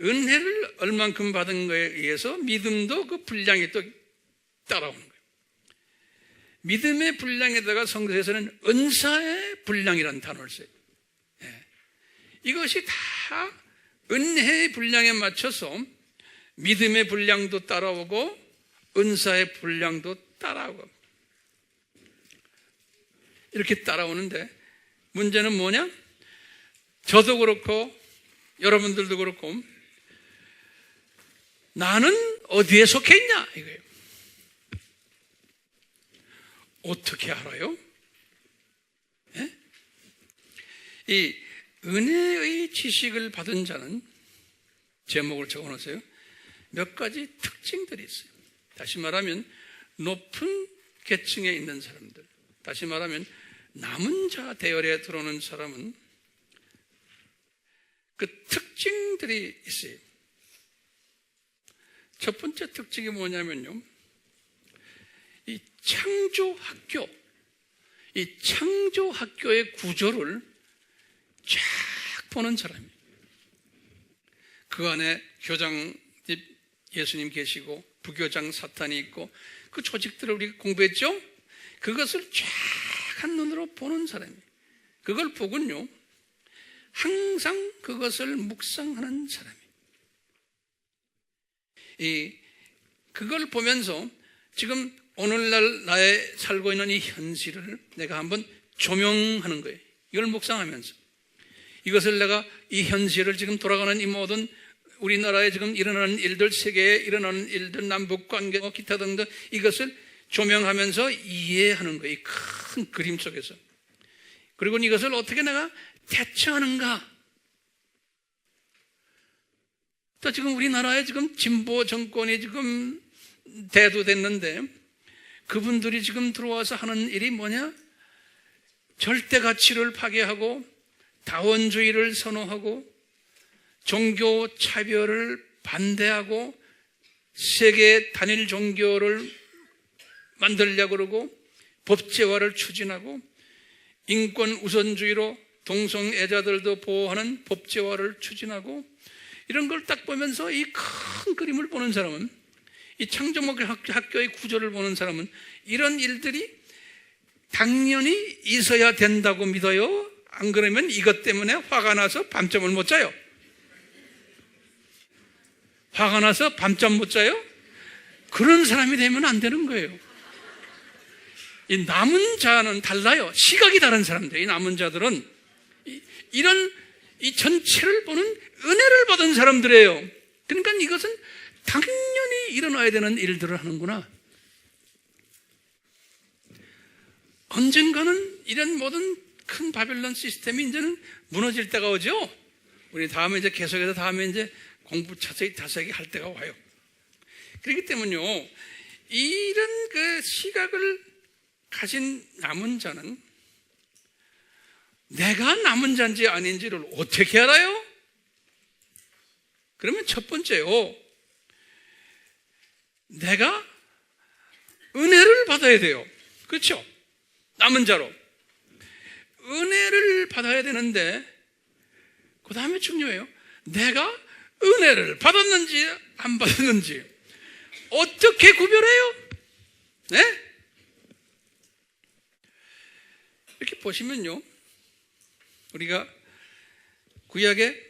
은혜를 얼만큼 받은 거에 의해서 믿음도 그 분량이 또 따라오는 거예요. 믿음의 분량에다가 성경에서는 은사의 분량이라는 단어를 써요. 이것이 다 은혜의 분량에 맞춰서 믿음의 분량도 따라오고 은사의 분량도 따라오고 이렇게 따라오는데, 문제는 뭐냐? 저도 그렇고 여러분들도 그렇고 나는 어디에 속해 있냐 이거예요. 어떻게 알아요? 이 은혜의 지식을 받은 자는 제목을 적어놓으세요. 몇 가지 특징들이 있어요. 다시 말하면 높은 계층에 있는 사람들, 다시 말하면 남은 자 대열에 들어오는 사람은 그 특징들이 있어요. 첫 번째 특징이 뭐냐면요, 이 창조학교, 이 창조학교의 구조를 쫙 보는 사람이에요. 그 안에 교장 예수님 계시고 부교장 사탄이 있고 그 조직들을 우리가 공부했죠? 그것을 쫙 한 눈으로 보는 사람이에요. 그걸 보군요, 항상 그것을 묵상하는 사람이에요. 그걸 보면서 지금 오늘날 나의 살고 있는 이 현실을 내가 한번 조명하는 거예요. 이걸 묵상하면서 이것을 내가 이 현실을 지금 돌아가는 이 모든 우리나라에 지금 일어나는 일들, 세계에 일어나는 일들, 남북관계, 기타 등등 이것을 조명하면서 이해하는 거예요. 이 큰 그림 속에서. 그리고 이것을 어떻게 내가 대처하는가. 또 지금 우리나라에 지금 진보 정권이 지금 대두됐는데 그분들이 지금 들어와서 하는 일이 뭐냐? 절대 가치를 파괴하고 다원주의를 선호하고 종교 차별을 반대하고 세계 단일 종교를 만들려고 그러고 법제화를 추진하고 인권 우선주의로 동성애자들도 보호하는 법제화를 추진하고 이런 걸 딱 보면서 이 큰 그림을 보는 사람은, 이 창조학교의 구조를 보는 사람은 이런 일들이 당연히 있어야 된다고 믿어요. 안 그러면 이것 때문에 화가 나서 밤잠을 못 자요. 화가 나서 밤잠 못 자요? 그런 사람이 되면 안 되는 거예요. 이 남은 자는 달라요. 시각이 다른 사람들. 이 남은 자들은 이런 이 전체를 보는 은혜를 받은 사람들이에요. 그러니까 이것은 당연히 일어나야 되는 일들을 하는구나. 언젠가는 이런 모든 큰 바벨론 시스템이 이제는 무너질 때가 오죠. 우리 다음에 이제 계속해서 다음에 이제 공부 자세히 할 때가 와요. 그렇기 때문에요, 이런 그 시각을 가진 남은 자는 내가 남은 자인지 아닌지를 어떻게 알아요? 그러면 첫 번째요, 내가 은혜를 받아야 돼요. 그렇죠? 남은 자로 은혜를 받아야 되는데 그 다음에 중요해요. 내가 은혜를 받았는지 안 받았는지 어떻게 구별해요? 네? 이렇게 보시면요, 우리가 구약의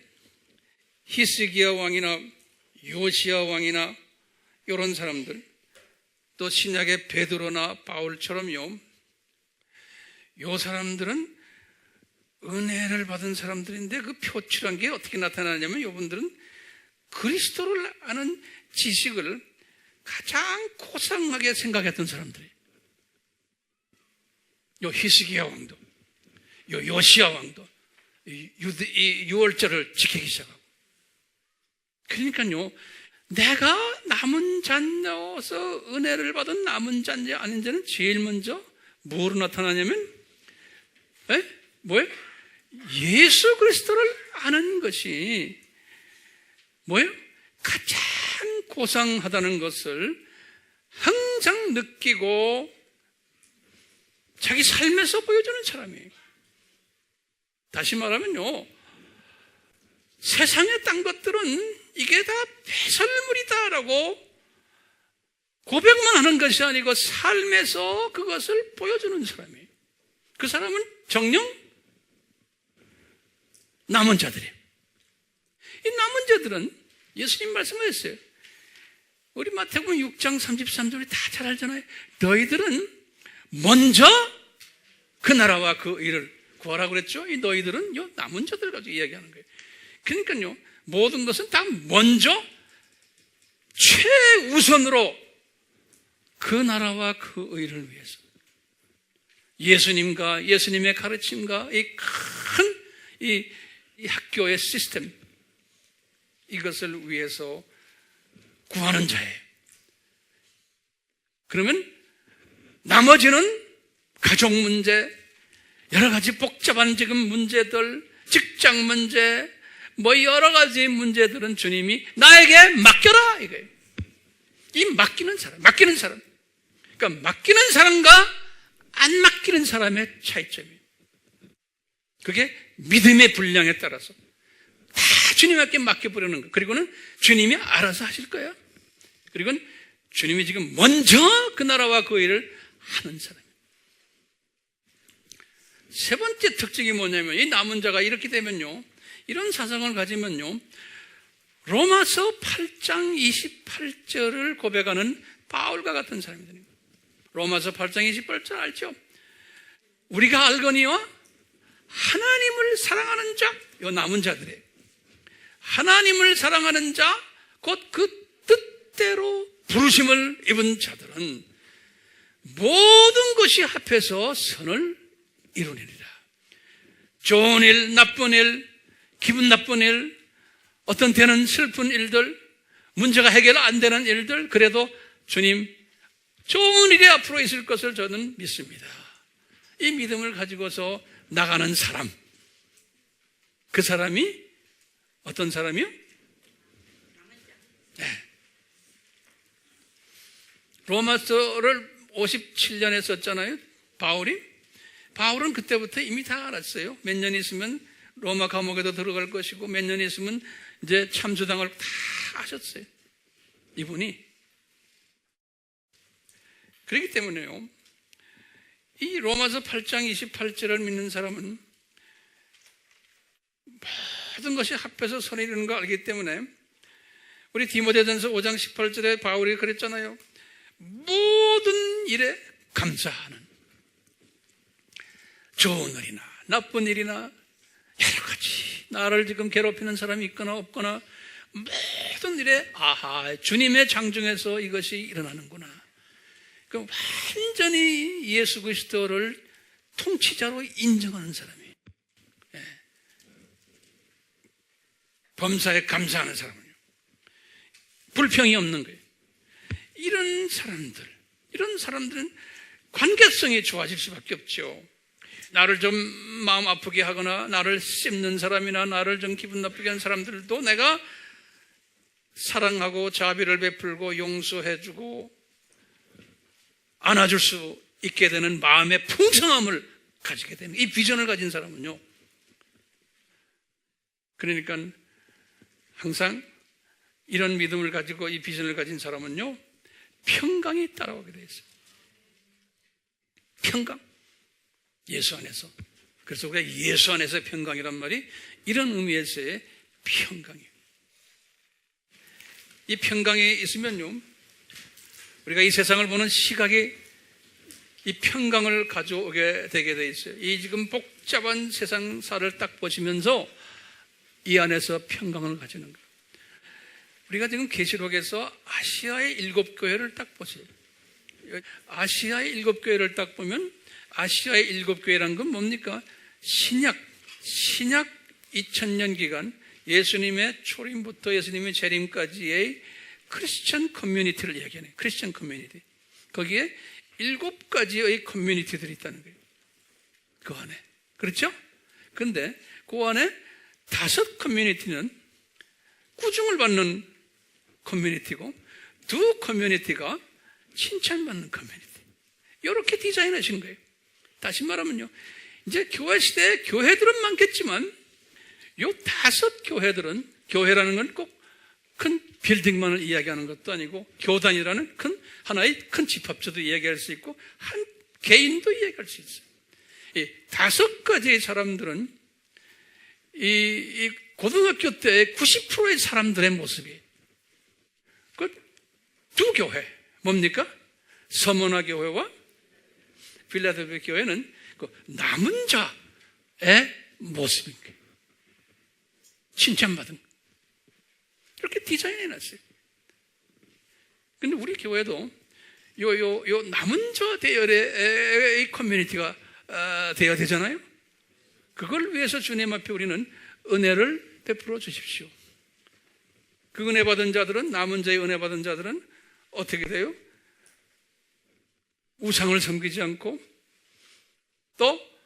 히스기야 왕이나 요시야 왕이나 이런 사람들, 또 신약의 베드로나 바울처럼요, 요 사람들은 은혜를 받은 사람들인데 그 표출한 게 어떻게 나타나냐면 이분들은 그리스도를 아는 지식을 가장 고상하게 생각했던 사람들이에요. 요 히스기야 왕도, 요 요시야 왕도 이 유월절을 지키기 시작하고. 그러니까요, 내가 남은 자녀서 은혜를 받은 남은 자인지 아닌지는 제일 먼저 뭐로 나타나냐면, 뭐예요? 예수 그리스도를 아는 것이 뭐예요? 가장 고상하다는 것을 항상 느끼고 자기 삶에서 보여주는 사람이에요. 다시 말하면요, 세상의 딴 것들은 이게 다 배설물이다라고 고백만 하는 것이 아니고 삶에서 그것을 보여주는 사람이에요. 그 사람은 정녕 남은 자들이에요. 이 남은 자들은 예수님 말씀하셨어요. 우리 마태복음 6장 33절이 다 잘 알잖아요. 너희들은 먼저 그 나라와 그 의를 구하라고 그랬죠. 이 너희들은 요 남은 자들 가지고 이야기하는 거예요. 그러니까요, 모든 것은 다 먼저 최우선으로 그 나라와 그 의를 위해서, 예수님과 예수님의 가르침과 이 큰 이 이 학교의 시스템, 이것을 위해서 구하는 자예요. 그러면 나머지는 가족 문제, 여러 가지 복잡한 지금 문제들, 직장 문제, 뭐 여러 가지 문제들은 주님이 나에게 맡겨라 이거예요. 이 맡기는 사람. 그러니까 맡기는 사람과 안 맡기는 사람의 차이점이에요. 그게 믿음의 분량에 따라서 다 주님께 맡겨버리는 거예요. 그리고는 주님이 알아서 하실 거예요. 그리고 주님이 지금 먼저 그 나라와 그 일을 하는 사람이에요. 세 번째 특징이 뭐냐면 이 남은 자가 이렇게 되면요, 이런 사상을 가지면요, 로마서 8장 28절을 고백하는 바울과 같은 사람이 되는 거예요. 로마서 8장 28절 알죠? 우리가 알거니와 하나님을 사랑하는 자, 요 남은 자들이에요. 하나님을 사랑하는 자, 곧 그 뜻대로 부르심을 입은 자들은 모든 것이 합해서 선을 이루니라. 좋은 일, 나쁜 일, 기분 나쁜 일, 어떤 때는 슬픈 일들, 문제가 해결 안 되는 일들, 그래도 주님 좋은 일이 앞으로 있을 것을 저는 믿습니다. 이 믿음을 가지고서 나가는 사람, 그 사람이 어떤 사람이요? 네. 로마서를 57년에 썼잖아요, 바울은 그때부터 이미 다 알았어요. 몇 년 있으면 로마 감옥에도 들어갈 것이고 몇 년 있으면 이제 참수당을 다 하셨어요, 이분이. 그렇기 때문에요, 이 로마서 8장 28절을 믿는 사람은 모든 것이 합해서 선을 이루는 거 알기 때문에 우리 디모데전서 5장 18절에 바울이 그랬잖아요. 모든 일에 감사하는, 좋은 일이나 나쁜 일이나 여러 가지 나를 지금 괴롭히는 사람이 있거나 없거나 모든 일에 주님의 장중에서 이것이 일어나는구나. 그럼 완전히 예수 그리스도를 통치자로 인정하는 사람이에요. 예. 범사에 감사하는 사람이에요. 불평이 없는 거예요. 이런 사람들은 관계성이 좋아질 수밖에 없죠. 나를 좀 마음 아프게 하거나 나를 씹는 사람이나 나를 좀 기분 나쁘게 하는 사람들도 내가 사랑하고 자비를 베풀고 용서해주고 안아줄 수 있게 되는 마음의 풍성함을 가지게 되는, 이 비전을 가진 사람은요, 그러니까 항상 이런 믿음을 가지고 이 비전을 가진 사람은요, 평강이 따라오게 되어 있어요. 평강, 예수 안에서. 그래서 우리가 예수 안에서 평강이란 말이 이런 의미에서의 평강이에요. 이 평강이 있으면요, 우리가 이 세상을 보는 시각이 이 평강을 가져오게 되게 돼 있어요. 이 지금 복잡한 세상사를 딱 보시면서 이 안에서 평강을 가지는 거예요. 우리가 지금 계시록에서 아시아의 7교회를 딱 보세요. 아시아의 7교회를 딱 보면 아시아의 7교회란 건 뭡니까? 신약 2000년 기간 예수님의 초림부터 예수님의 재림까지의 크리스천 커뮤니티를 이야기하네요. 크리스천 커뮤니티. 거기에 7가지의 커뮤니티들이 있다는 거예요. 그 안에. 그렇죠? 그런데 그 안에 5 커뮤니티는 꾸중을 받는 커뮤니티고 2 커뮤니티가 칭찬받는 커뮤니티. 이렇게 디자인하신 거예요. 다시 말하면요, 이제 교회 시대에 교회들은 많겠지만 요 5 교회들은, 교회라는 건 꼭 큰 빌딩만을 이야기하는 것도 아니고 교단이라는 하나의 큰 집합체도 이야기할 수 있고 한 개인도 이야기할 수 있어요. 이 5가지의 사람들은 이 고등학교 때 90%의 사람들의 모습이 그 2 교회, 뭡니까? 서머나 교회와 필라델피아 교회는 그 남은 자의 모습인 거예요. 칭찬받은 거예요. 이렇게 디자인해놨어요. 근데 우리 교회도 요 남은 자 대열의 커뮤니티가 되어야 되잖아요. 그걸 위해서 주님 앞에 우리는 은혜를 베풀어 주십시오. 그 은혜 받은 자들은, 남은 자의 은혜 받은 자들은 어떻게 돼요? 우상을 섬기지 않고 또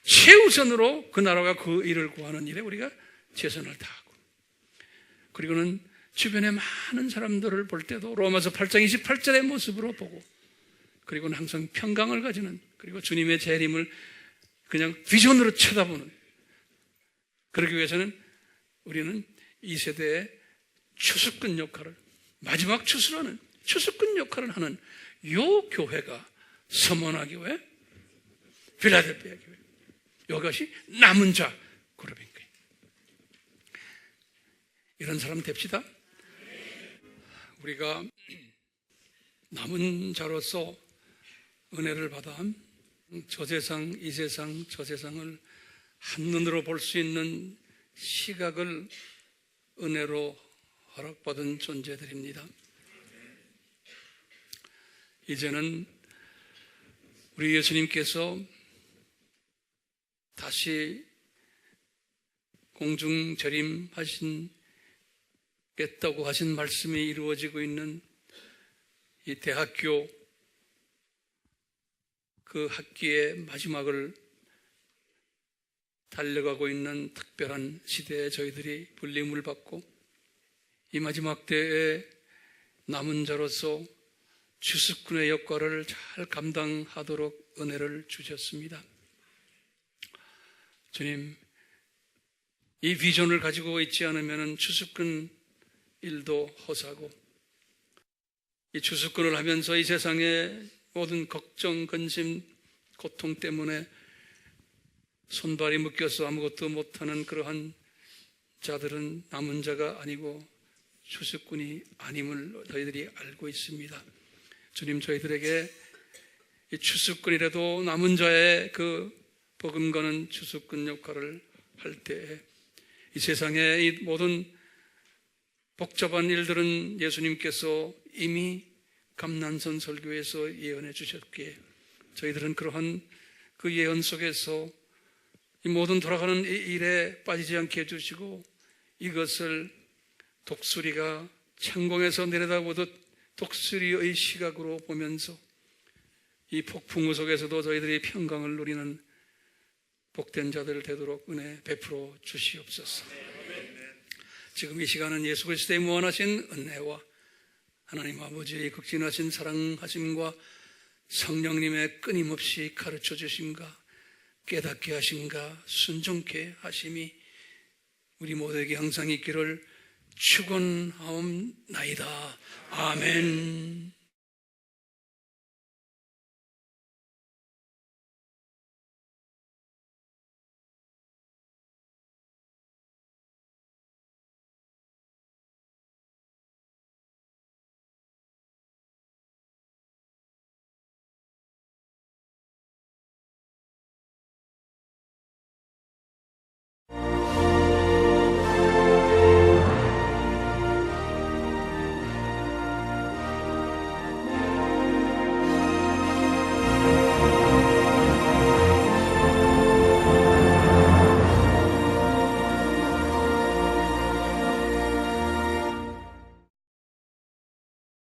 최우선으로 그 나라와 그 일을 구하는 일에 우리가 최선을 다하고, 그리고는 주변에 많은 사람들을 볼 때도 로마서 8장 28절의 모습으로 보고, 그리고는 항상 평강을 가지는, 그리고 주님의 재림을 그냥 비전으로 쳐다보는, 그러기 위해서는 우리는 이 세대의 추수꾼 역할을, 마지막 추수라는 추수꾼 역할을 하는 요 교회가 서머나 교회, 필라델피아 교회, 이것이 남은 자 그룹인 거예요. 이런 사람 됩시다. 우리가 남은 자로서 은혜를 받아 저 세상, 이 세상, 저 세상을 한눈으로 볼 수 있는 시각을 은혜로 허락받은 존재들입니다. 이제는 우리 예수님께서 다시 공중 재림하시겠다고 하신 말씀이 이루어지고 있는 이 대학교 그 학기의 마지막을 달려가고 있는 특별한 시대에 저희들이 불림을 받고, 이 마지막 때에 남은 자로서 추수꾼의 역할을 잘 감당하도록 은혜를 주셨습니다. 주님, 이 비전을 가지고 있지 않으면 추수꾼 일도 허사고, 이 추수꾼을 하면서 이 세상의 모든 걱정, 근심, 고통 때문에 손발이 묶여서 아무것도 못하는 그러한 자들은 남은 자가 아니고 추수꾼이 아님을 저희들이 알고 있습니다. 주님, 저희들에게 이 추수꾼이라도 남은 자의 그 버금가는 추수꾼 역할을 할 때에 이 세상의 이 모든 복잡한 일들은 예수님께서 이미 감난선 설교에서 예언해 주셨기에 저희들은 그러한 그 예언 속에서 이 모든 돌아가는 이 일에 빠지지 않게 해주시고, 이것을 독수리가 창공에서 내려다보듯 독수리의 시각으로 보면서 이 폭풍우 속에서도 저희들이 평강을 누리는 복된 자들 되도록 은혜 베풀어 주시옵소서. 지금 이 시간은 예수 그리스도의 무한하신 은혜와 하나님 아버지의 극진하신 사랑하심과 성령님의 끊임없이 가르쳐 주심과 깨닫게 하심과 순종케 하심이 우리 모두에게 항상 있기를 축원하옵나이다. 아멘.